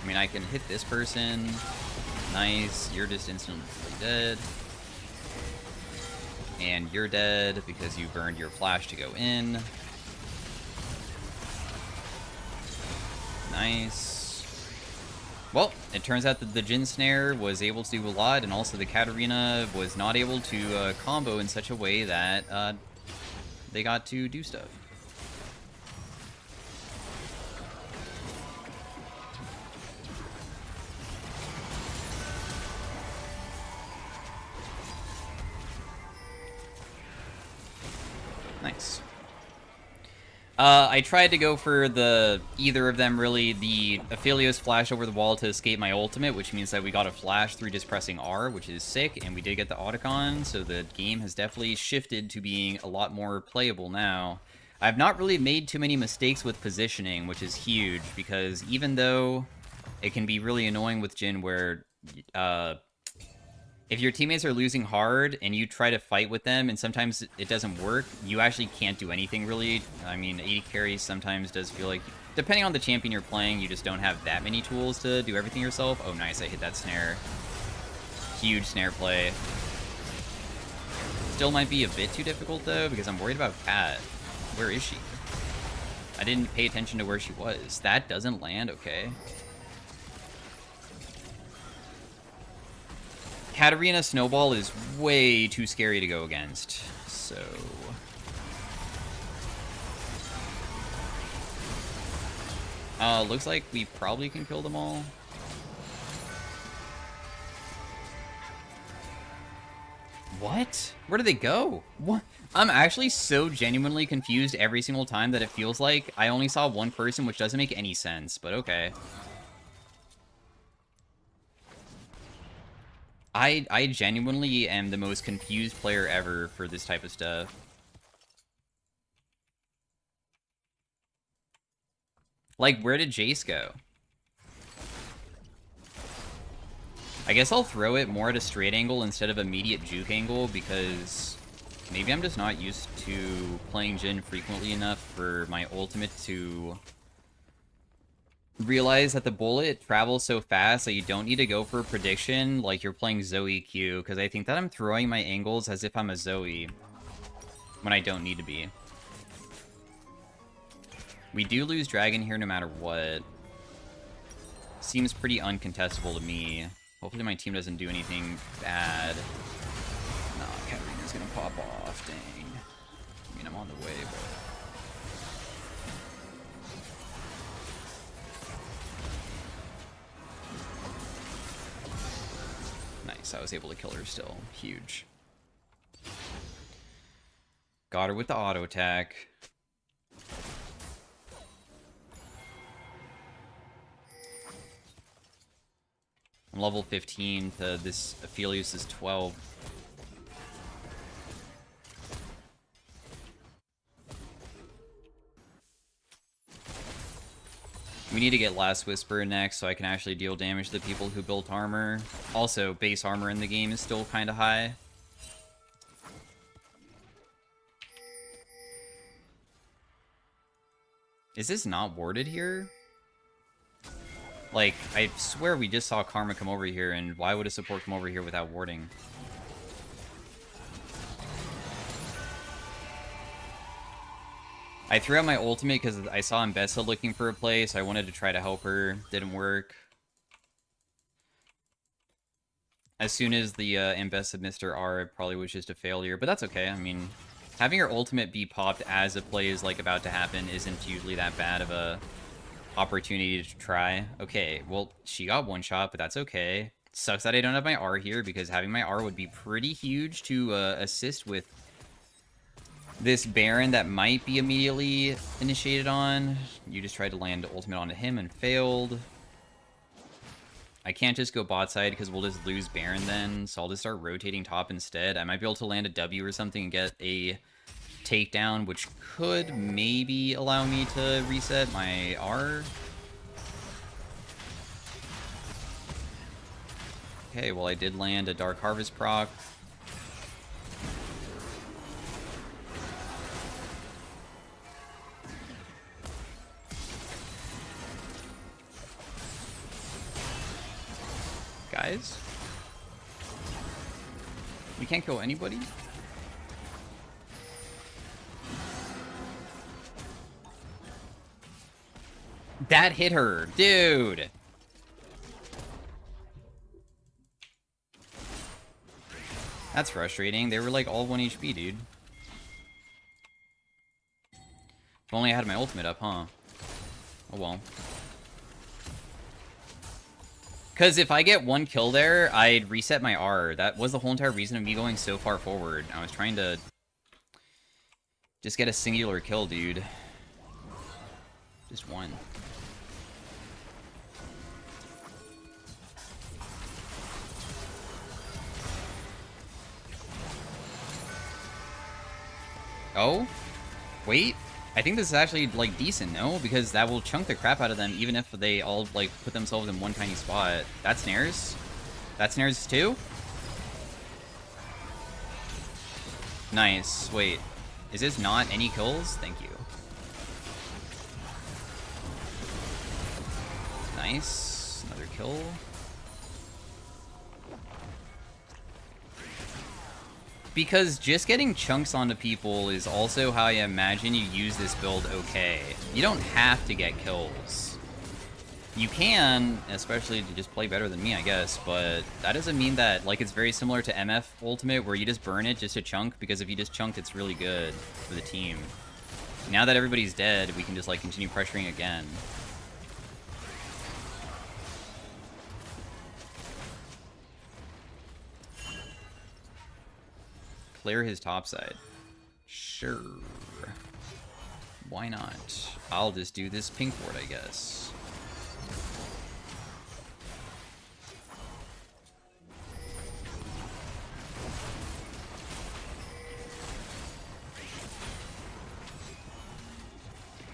I mean, I can hit this person. Nice. You're just instantly dead. And you're dead because you burned your flash to go in. Nice. Well, it turns out that the Jhin Snare was able to do a lot, and also the Katarina was not able to combo in such a way that they got to do stuff. Nice. I tried to go for either of them, really. The Aphelios flash over the wall to escape my ultimate, which means that we got a flash through just pressing R, which is sick, and we did get the Otacon, so the game has definitely shifted to being a lot more playable now. I've not really made too many mistakes with positioning, which is huge, because even though it can be really annoying with Jhin where if your teammates are losing hard and you try to fight with them and sometimes it doesn't work, you actually can't do anything really. I mean, AD carry sometimes does feel like, depending on the champion you're playing, you just don't have that many tools to do everything yourself. Oh, nice, I hit that snare. Huge snare play. Still might be a bit too difficult, though, because I'm worried about Kat. Where is she? I didn't pay attention to where she was. That doesn't land, okay. Katarina Snowball is way too scary to go against, so... looks like we probably can kill them all. What? Where do they go? What? I'm actually so genuinely confused every single time that it feels like I only saw one person, which doesn't make any sense, but okay. I genuinely am the most confused player ever for this type of stuff. Like, where did Jace go? I guess I'll throw it more at a straight angle instead of immediate juke angle, because maybe I'm just not used to playing Jhin frequently enough for my ultimate to realize that the bullet travels so fast that you don't need to go for a prediction like you're playing Zoe Q, because I think that I'm throwing my angles as if I'm a Zoe when I don't need to be. We do lose Dragon here no matter what. Seems pretty uncontestable to me. Hopefully my team doesn't do anything bad. Nah, Katarina's gonna pop off, dang. I mean, I'm on the way, but... Nice, I was able to kill her still. Huge. Got her with the auto attack. I'm level 15 to this Aphelios is 12. We need to get Last Whisper next so I can actually deal damage to the people who built armor. Also, base armor in the game is still kind of high. Is this not warded here? Like, I swear we just saw Karma come over here, and why would a support come over here without warding? I threw out my ultimate because I saw Mbessa looking for a play, so I wanted to try to help her. Didn't work. As soon as the Mbessa missed her R, it probably was just a failure, but that's okay. I mean, having your ultimate be popped as a play is like about to happen isn't usually that bad of a opportunity to try. Okay, well, she got one shot, but that's okay. Sucks that I don't have my R here, because having my R would be pretty huge to assist with this Baron that might be immediately initiated on. You just tried to land ultimate onto him and failed. I can't just go bot side because we'll just lose Baron then, so I'll just start rotating top instead. I might be able to land a W or something and get a takedown, which could maybe allow me to reset my R. Okay, well I did land a Dark Harvest proc. Guys? We can't kill anybody? That hit her, dude. That's frustrating. They were like all 1 HP, dude. If only I had my ultimate up, huh? Oh well. Because if I get one kill there, I'd reset my R. That was the whole entire reason of me going so far forward. I was trying to just get a singular kill, dude. Just one. Oh? Wait? I think this is actually, like, decent, no? Because that will chunk the crap out of them, even if they all, like, put themselves in one tiny spot. That snares? That snares too? Nice. Wait. Is this not any kills? Thank you. Nice. Another kill. Because just getting chunks onto people is also how I imagine you use this build okay. You don't have to get kills. You can, especially to just play better than me, I guess, but that doesn't mean that, like, it's very similar to MF Ultimate, where you just burn it just to chunk, because if you just chunked, it's really good for the team. Now that everybody's dead, we can just, like, continue pressuring again. Clear his topside. Sure. Why not? I'll just do this pink ward, I guess.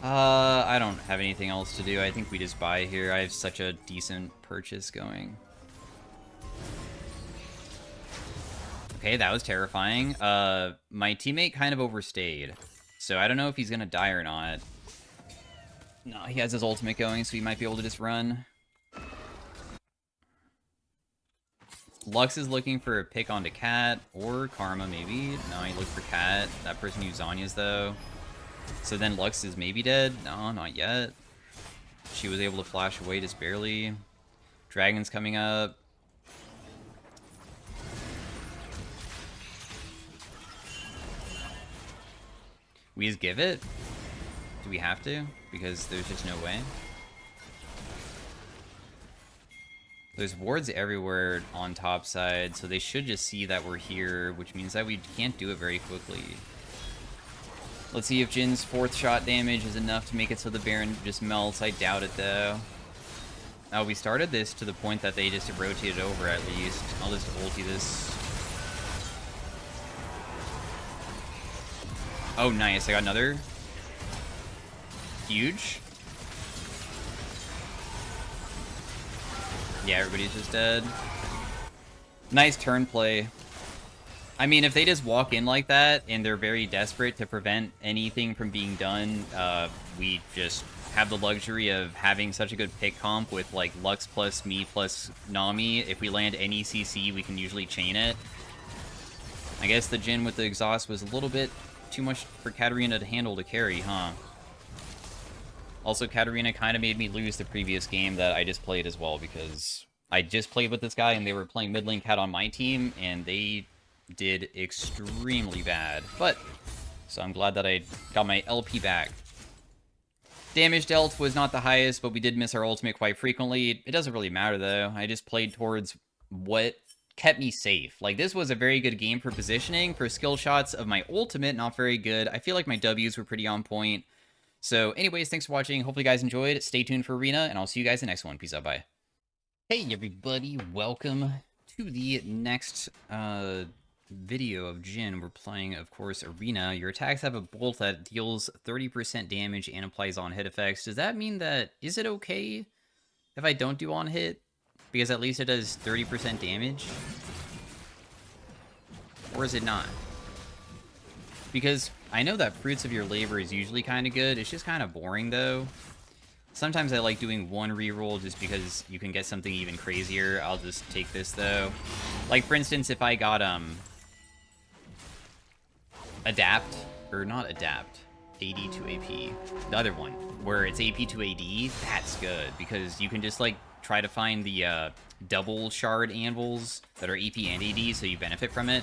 I don't have anything else to do. I think we just buy here. I have such a decent purchase going. Okay, that was terrifying. My teammate kind of overstayed. So I don't know if he's gonna die or not. No, he has his ultimate going, so he might be able to just run. Lux is looking for a pick onto Cat, or Karma, maybe. No, he looked for Cat. That person used Zanya's, though. So then Lux is maybe dead? No, not yet. She was able to flash away just barely. Dragon's coming up. We just give it? Do we have to? Because there's just no way. There's wards everywhere on top side, so they should just see that we're here, which means that we can't do it very quickly. Let's see if Jhin's 4th shot damage is enough to make it so the Baron just melts. I doubt it, though. Oh, we started this to the point that they just rotated over, at least. I'll just ulti this. Oh, nice. I got another. Huge. Yeah, everybody's just dead. Nice turn play. I mean, if they just walk in like that, and they're very desperate to prevent anything from being done, we just have the luxury of having such a good pick comp with, like, Lux plus me plus Nami. If we land any CC, we can usually chain it. I guess the Jhin with the exhaust was a little bit too much for Katarina to handle to carry, huh? Also, Katarina kind of made me lose the previous game that I just played as well, because I just played with this guy, and they were playing mid lane Cat on my team, and they did extremely bad. But, so I'm glad that I got my LP back. Damage dealt was not the highest, but we did miss our ultimate quite frequently. It doesn't really matter, though. I just played towards what kept me safe. Like, this was a very good game for positioning. For skill shots of my ultimate, not very good. I feel like my W's were pretty on point. So, anyways, thanks for watching. Hopefully you guys enjoyed. Stay tuned for Arena, and I'll see you guys in the next one. Peace out, bye. Hey, everybody. Welcome to the next video of Jhin. We're playing, of course, Arena. Your attacks have a bolt that deals 30% damage and applies on-hit effects. Does that mean that... Is it okay if I don't do on-hit? Because at least it does 30% damage? Or is it not? Because I know that Fruits of Your Labor is usually kind of good. It's just kind of boring, though. Sometimes I like doing one reroll just because you can get something even crazier. I'll just take this, though. Like, for instance, if I got, Adapt, or not Adapt, AD to AP. The other one, where it's AP to AD, that's good. Because you can just, like, try to find the, double shard anvils that are AP and AD, so you benefit from it.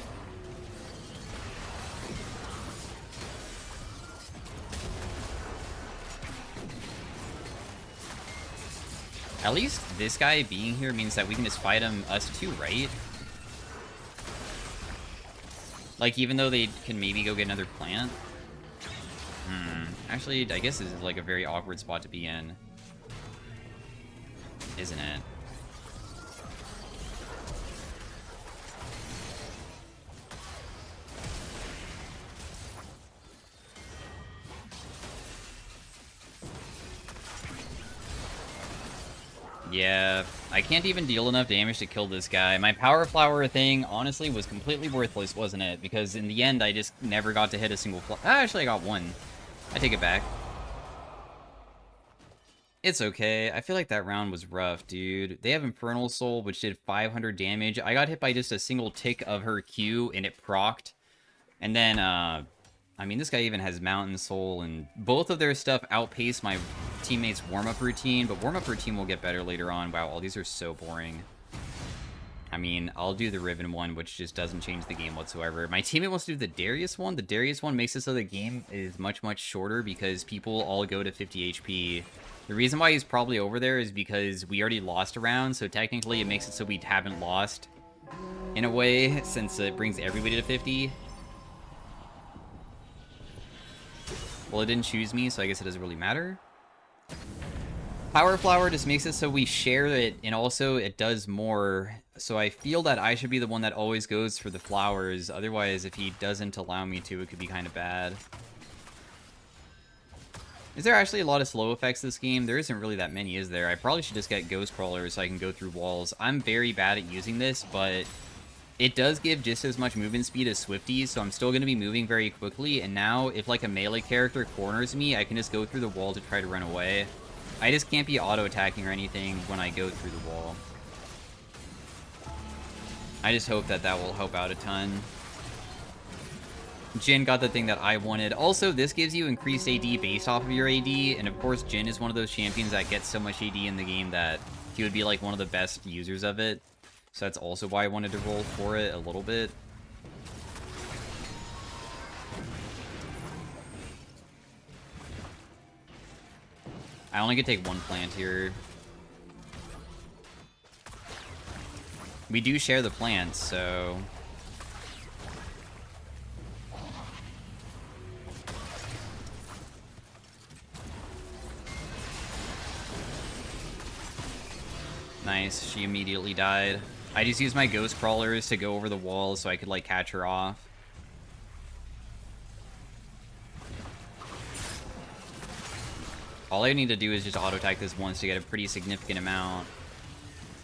At least this guy being here means that we can just fight him, us too, right? Like, even though they can maybe go get another plant? Actually, I guess this is, like, a very awkward spot to be in. Isn't it? Yeah, I can't even deal enough damage to kill this guy. My Power Flower thing, honestly, was completely worthless, wasn't it? Because in the end, I just never got to hit a single flower. Actually, I got one. I take it back. It's okay. I feel like that round was rough, dude. They have Infernal Soul, which did 500 damage. I got hit by just a single tick of her Q, and it procced. And then, I mean, this guy even has Mountain Soul, and both of their stuff outpaced my teammates' warm-up routine, but warm-up routine will get better later on. Wow, all these are so boring. I mean, I'll do the Riven one, which just doesn't change the game whatsoever. My teammate wants to do the Darius one. The Darius one makes it so the game is much, much shorter because people all go to 50 HP. The reason why he's probably over there is because we already lost a round, so technically it makes it so we haven't lost in a way, since it brings everybody to 50. Well, it didn't choose me, so I guess it doesn't really matter. Power Flower just makes it so we share it, and also it does more. So I feel that I should be the one that always goes for the flowers. Otherwise, if he doesn't allow me to, it could be kind of bad. Is there actually a lot of slow effects this game? There isn't really that many, is there? I probably should just get Ghost Crawlers so I can go through walls. I'm very bad at using this, but it does give just as much movement speed as Swifties, so I'm still going to be moving very quickly, and now if like a melee character corners me, I can just go through the wall to try to run away. I just can't be auto-attacking or anything when I go through the wall. I just hope that that will help out a ton. Jhin got the thing that I wanted. Also, this gives you increased AD based off of your AD, and of course, Jhin is one of those champions that gets so much AD in the game that he would be like one of the best users of it. So that's also why I wanted to roll for it a little bit. I only could take one plant here. We do share the plants, so... Nice, she immediately died. I just used my Ghost Crawlers to go over the wall so I could, like, catch her off. All I need to do is just auto-attack this once to get a pretty significant amount.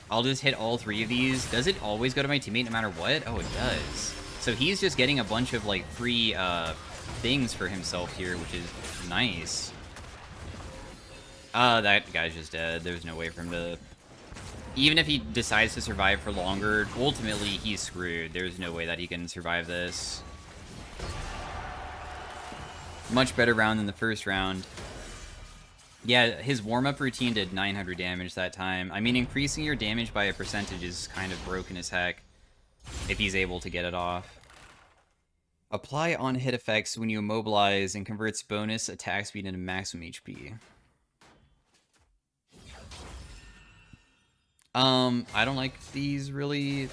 I'll just hit all three of these. Does it always go to my teammate no matter what? Oh, it does. So he's just getting a bunch of, like, free, things for himself here, which is nice. That guy's just dead. There's no way for him to... Even if he decides to survive for longer, ultimately he's screwed. There's no way that he can survive this. Much better round than the first round. Yeah, his warm-up routine did 900 damage that time. I mean, increasing your damage by a percentage is kind of broken as heck if he's able to get it off. Apply on-hit effects when you immobilize and converts bonus attack speed into maximum HP. I don't like these, really.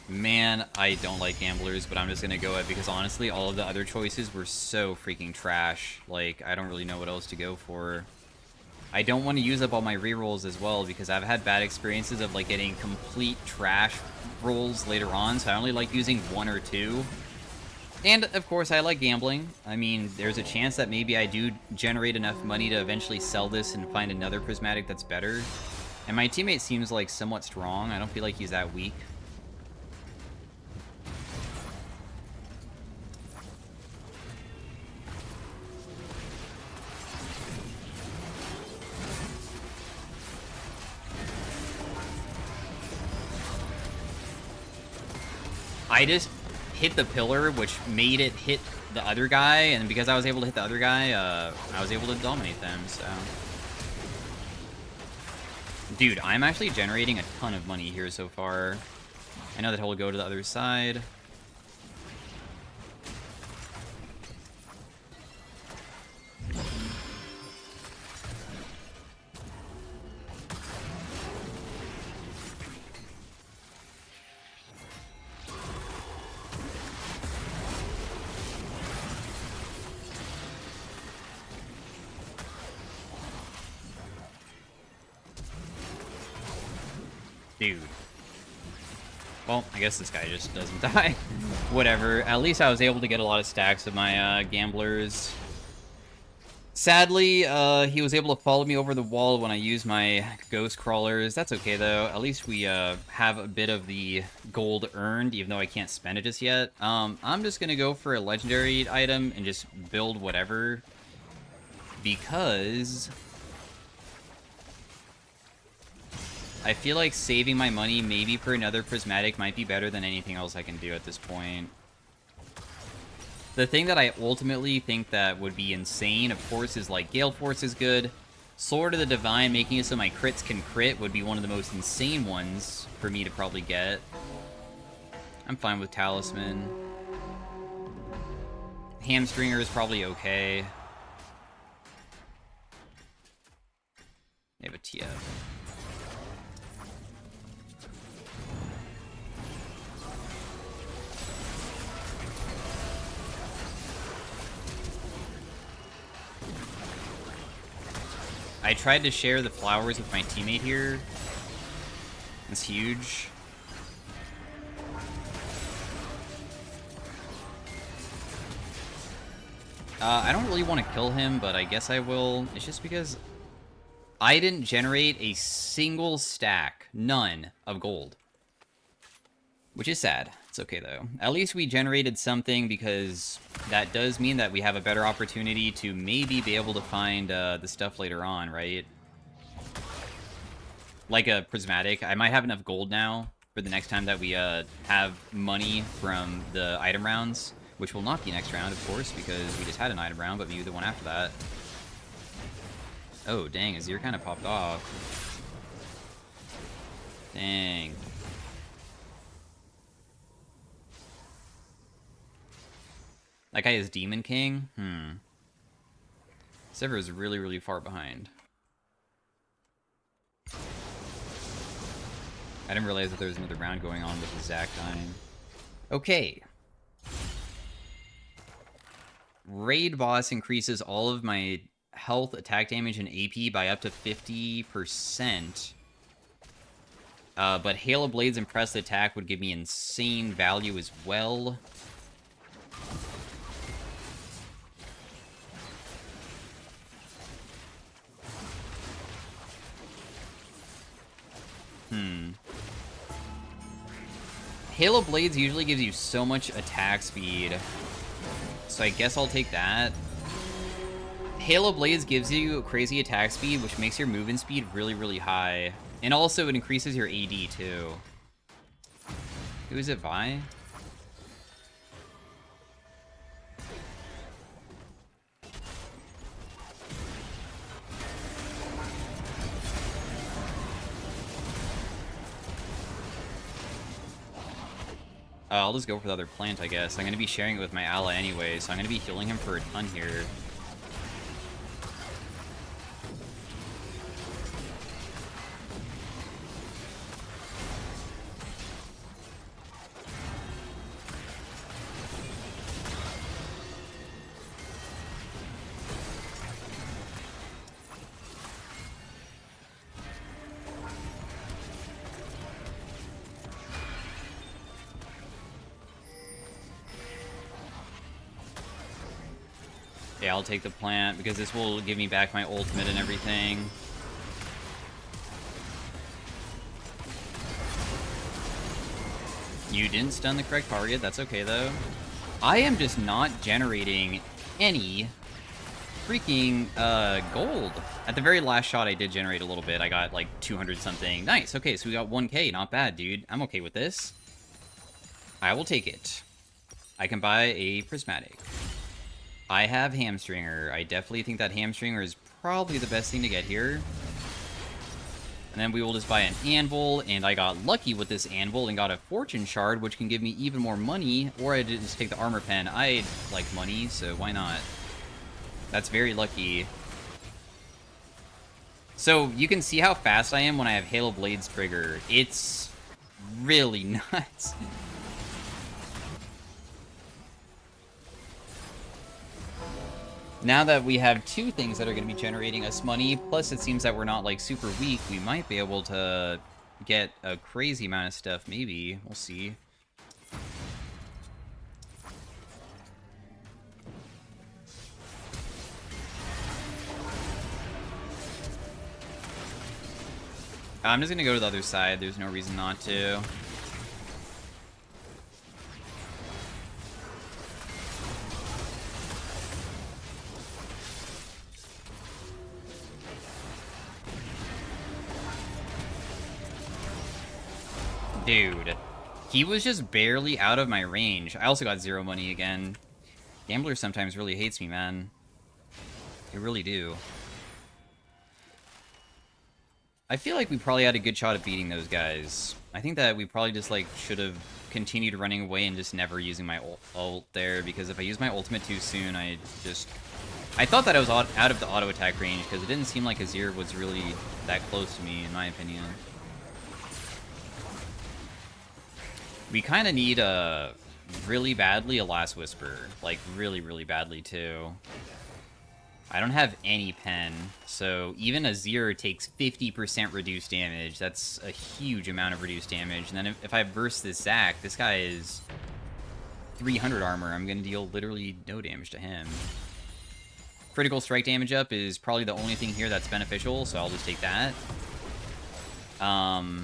Man, I don't like gamblers, but I'm just gonna go it because honestly, all of the other choices were so freaking trash. Like, I don't really know what else to go for. I don't want to use up all my rerolls as well because I've had bad experiences of, like, getting complete trash rolls later on, so I only like using one or two. And, of course, I like gambling. I mean, there's a chance that maybe I do generate enough money to eventually sell this and find another prismatic that's better. And my teammate seems, like, somewhat strong. I don't feel like he's that weak. I just hit the pillar, which made it hit the other guy, and because I was able to hit the other guy, I was able to dominate them, so... Dude, I'm actually generating a ton of money here so far. I know that he'll go to the other side. Dude. Well, I guess this guy just doesn't die. Whatever. At least I was able to get a lot of stacks of my gamblers. Sadly, he was able to follow me over the wall when I used my Ghost Crawlers. That's okay, though. At least we have a bit of the gold earned, even though I can't spend it just yet. I'm just going to go for a legendary item and just build whatever. Because... I feel like saving my money maybe for another prismatic might be better than anything else I can do at this point. The thing that I ultimately think that would be insane, of course, is like Gale Force is good. Sword of the Divine, making it so my crits can crit, would be one of the most insane ones for me to probably get. I'm fine with Talisman. Hamstringer is probably okay. They have a TF. I tried to share the flowers with my teammate here. It's huge. I don't really want to kill him, but I guess I will. It's just because I didn't generate a single stack, none, of gold. Which is sad. It's okay, though. At least we generated something, because that does mean that we have a better opportunity to maybe be able to find the stuff later on, right? Like a prismatic. I might have enough gold now for the next time that we have money from the item rounds, which will not be next round, of course, because we just had an item round, but maybe the one after that. Oh, dang, Azir kind of popped off. Dang. That guy is Demon King? Sever is really, really far behind. I didn't realize that there was another round going on with the Zac dying. Okay. Raid boss increases all of my health, attack damage, and AP by up to 50%. But Hail of Blades and Press Attack would give me insane value as well. Hail of Blades usually gives you so much attack speed, so I guess I'll take that. Hail of Blades gives you crazy attack speed, which makes your movement speed really, really high. And also, it increases your AD, too. Who is it by? I'll just go for the other plant, I guess. I'm going to be sharing it with my ally anyway, so I'm going to be healing him for a ton here. Yeah, I'll take the plant, because this will give me back my ultimate and everything. You didn't stun the correct target, that's okay though. I am just not generating any freaking gold. At the very last shot I did generate a little bit. I got like 200 something. Nice, okay, so we got 1k, not bad, dude. I'm okay with this. I will take it. I can buy a prismatic. I have Hamstringer. I definitely think that Hamstringer is probably the best thing to get here. And then we will just buy an Anvil, and I got lucky with this Anvil and got a Fortune Shard, which can give me even more money, or I did just take the Armor Pen. I like money, so why not? That's very lucky. So, you can see how fast I am when I have Hail of Blades trigger. It's really nuts. Now that we have two things that are going to be generating us money, plus it seems that we're not, like, super weak, we might be able to get a crazy amount of stuff, maybe. We'll see. I'm just going to go to the other side. There's no reason not to. Dude, he was just barely out of my range. I also got 0 money again. Gambler sometimes really hates me, man. They really do. I feel like we probably had a good shot at beating those guys. I think that we probably just, like, should have continued running away and just never using my ult there, because if I use my ultimate too soon, I thought that I was out of the auto attack range, because it didn't seem like Azir was really that close to me, in my opinion. We kind of need really badly a Last Whisper. Like, really, really badly, too. I don't have any pen, so even Azir takes 50% reduced damage. That's a huge amount of reduced damage. And then if I burst this Zac, this guy is 300 armor. I'm going to deal literally no damage to him. Critical strike damage up is probably the only thing here that's beneficial, so I'll just take that. Buy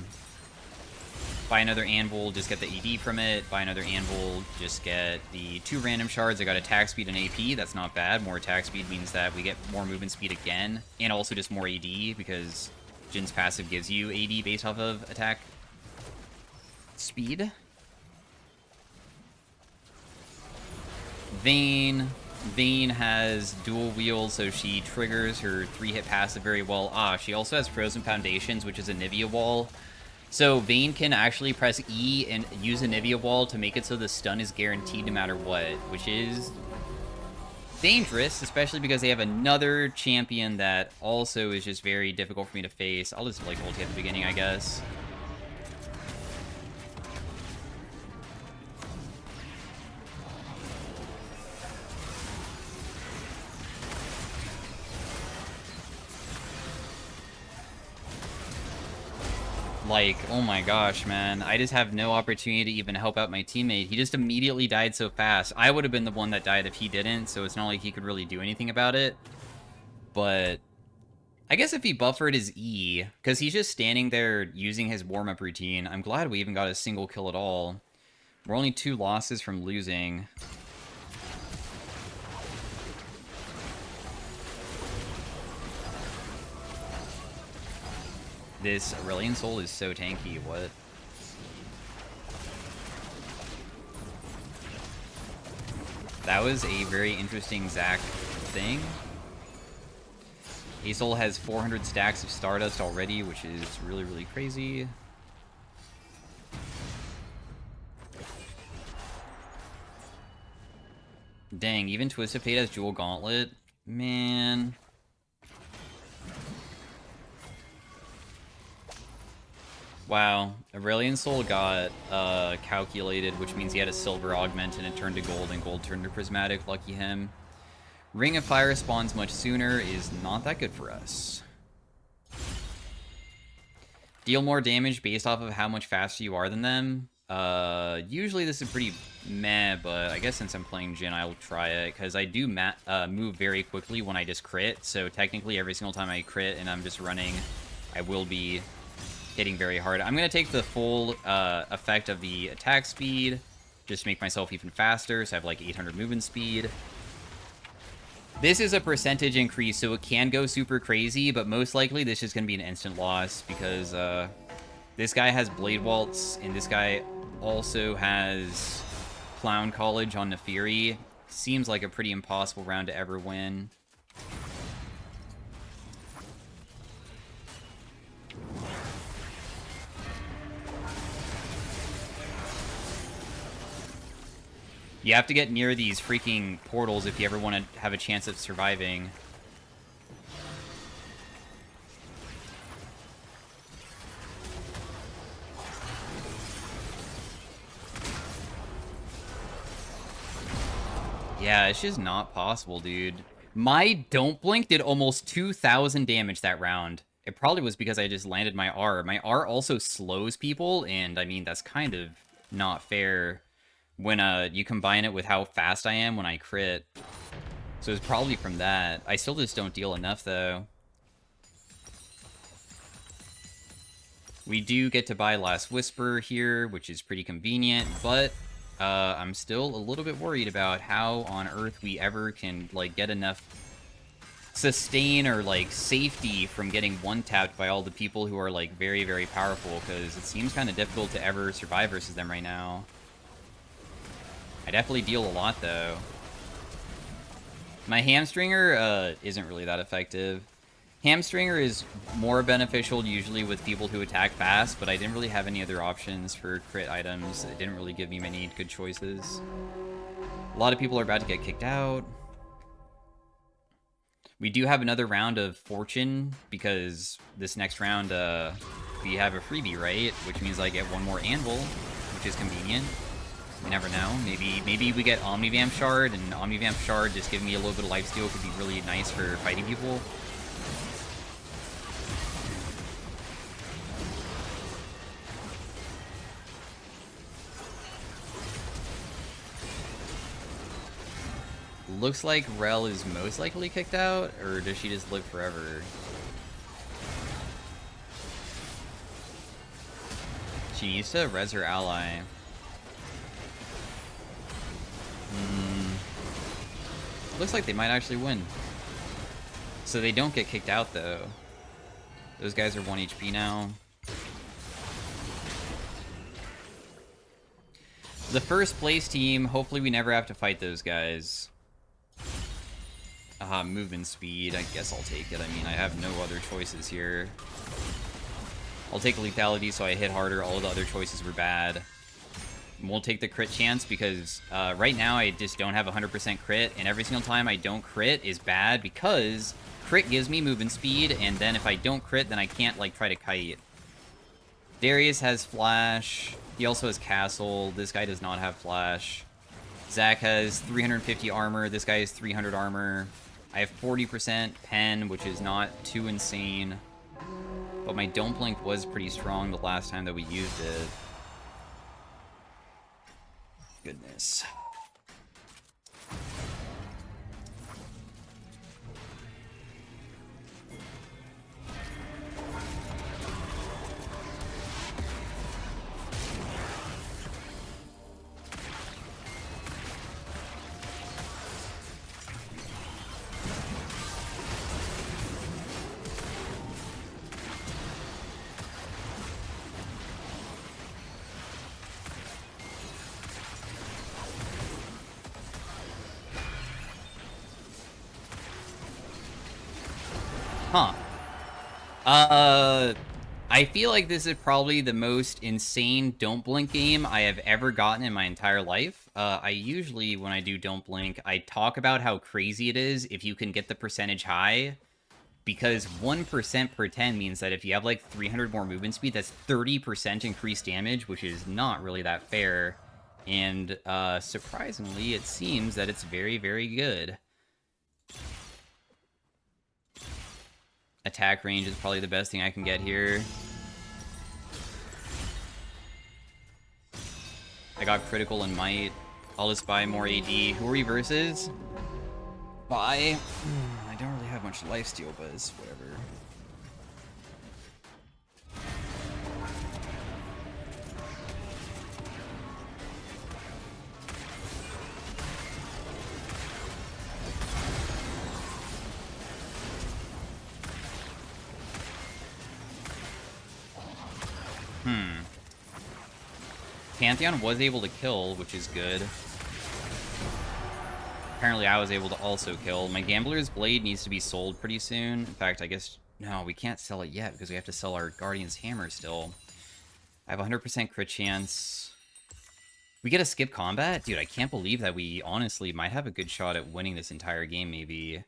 another anvil, just get the AD from it. Buy another anvil, just get the 2 random shards. I got attack speed and AP. That's not bad. More attack speed means that we get more movement speed again, and also just more AD, because Jhin's passive gives you AD based off of attack speed. Vayne has dual wield, so she triggers her 3-hit passive very well. She also has Frozen Foundations, which is a Nivea wall. So Vayne can actually press E and use a Nivea wall to make it so the stun is guaranteed no matter what, which is dangerous, especially because they have another champion that also is just very difficult for me to face. I'll just, like, ulti at the beginning, I guess. Like, oh my gosh, man. I just have no opportunity to even help out my teammate. He just immediately died so fast. I would have been the one that died if he didn't, so it's not like he could really do anything about it. But I guess if he buffered his E, because he's just standing there using his warm-up routine, I'm glad we even got a single kill at all. We're only 2 losses from losing. This Aurelion Soul is so tanky, what? That was a very interesting Zac thing. Asol has 400 stacks of Stardust already, which is really, really crazy. Dang, even Twisted Fate has Jewel Gauntlet? Man. Wow, Aurelion Soul got calculated, which means he had a silver augment and it turned to gold, and gold turned to prismatic. Lucky him. Ring of Fire spawns much sooner is not that good for us. Deal more damage based off of how much faster you are than them. Usually this is pretty meh, but I guess since I'm playing Jhin, I'll try it, because I do move very quickly when I just crit, so technically every single time I crit and I'm just running, I will be hitting very hard. I'm going to take the full effect of the attack speed, just to make myself even faster, so I have like 800 movement speed. This is a percentage increase, so it can go super crazy, but most likely this is going to be an instant loss, because this guy has Blade Waltz, and this guy also has Clown College on Neferi. Seems like a pretty impossible round to ever win. You have to get near these freaking portals if you ever want to have a chance of surviving. Yeah, it's just not possible, dude. My Don't Blink did almost 2,000 damage that round. It probably was because I just landed my R. My R also slows people, and I mean, that's kind of not fair when you combine it with how fast I am when I crit. So it's probably from that. I still just don't deal enough, though. We do get to buy Last Whisper here, which is pretty convenient, but I'm still a little bit worried about how on earth we ever can, like, get enough sustain or, like, safety from getting one-tapped by all the people who are, like, very, very powerful, because it seems kind of difficult to ever survive versus them right now. I definitely deal a lot, though. My Hamstringer isn't really that effective. Hamstringer is more beneficial usually with people who attack fast, but I didn't really have any other options for crit items. It didn't really give me many good choices. A lot of people are about to get kicked out. We do have another round of Fortune, because this next round we have a freebie, right? Which means I get one more Anvil, which is convenient. You never know. Maybe we get Omnivamp Shard, and Omnivamp Shard just giving me a little bit of lifesteal could be really nice for fighting people. Looks like Rel is most likely kicked out, or does she just live forever? She needs to res her ally. Looks like they might actually win. So they don't get kicked out, though. Those guys are 1 HP now. The first place team, hopefully we never have to fight those guys. Movement speed, I guess I'll take it. I mean, I have no other choices here. I'll take lethality so I hit harder. All the other choices were bad. We'll take the crit chance because right now I just don't have 100% crit, and every single time I don't crit is bad because crit gives me movement speed, and then if I don't crit, then I can't, like, try to kite. Darius has flash. He also has castle. This guy does not have flash. Zach has 350 armor. This guy has 300 armor. I have 40% pen, which is not too insane. But my Don't Blink was pretty strong the last time that we used it. Goodness. Huh. I feel like this is probably the most insane Don't Blink game I have ever gotten in my entire life. I usually, when I do Don't Blink, I talk about how crazy it is if you can get the percentage high. Because 1% per 10 means that if you have like 300 more movement speed, that's 30% increased damage, which is not really that fair. And surprisingly, it seems that it's very, very good. Attack range is probably the best thing I can get here. I got critical and might. I'll just buy more AD. Who are we versus? Buy. I don't really have much lifesteal, but it's whatever. Pantheon was able to kill, which is good. Apparently I was able to also kill. My Gambler's Blade needs to be sold pretty soon. In fact, I guess... No, we can't sell it yet because we have to sell our Guardian's Hammer still. I have 100% crit chance. We get a skip combat? Dude, I can't believe that we honestly might have a good shot at winning this entire game, maybe.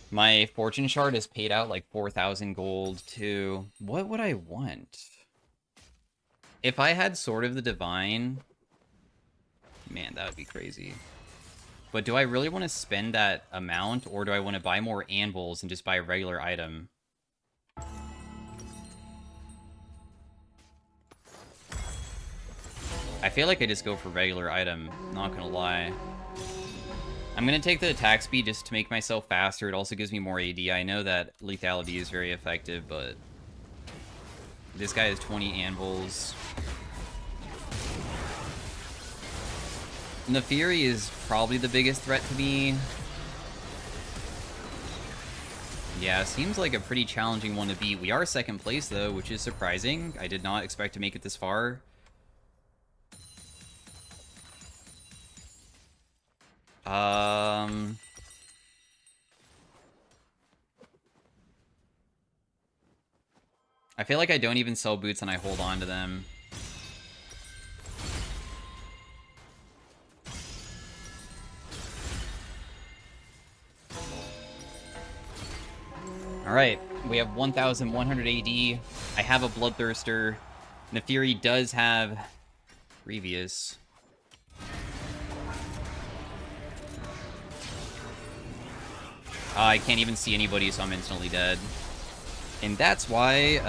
My Fortune Shard has paid out like 4,000 gold, too. What would I want? If I had Sword of the Divine... Man, that would be crazy. But do I really want to spend that amount, or do I want to buy more anvils and just buy a regular item? I feel like I just go for regular item, not gonna lie. I'm gonna take the attack speed just to make myself faster. It also gives me more AD. I know that lethality is very effective, but... This guy has 20 anvils. Neferi is probably the biggest threat to me. Yeah, seems like a pretty challenging one to beat. We are second place, though, which is surprising. I did not expect to make it this far. I feel like I don't even sell boots and I hold on to them. Alright, we have 1,100 AD. I have a Bloodthirster. Neferi does have Grievous. I can't even see anybody, so I'm instantly dead. And that's why,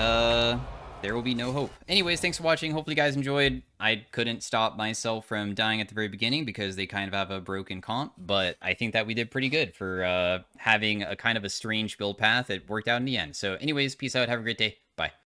there will be no hope. Anyways, thanks for watching. Hopefully you guys enjoyed. I couldn't stop myself from dying at the very beginning because they kind of have a broken comp, but I think that we did pretty good for having a kind of a strange build path. It worked out in the end. So anyways, peace out. Have a great day. Bye.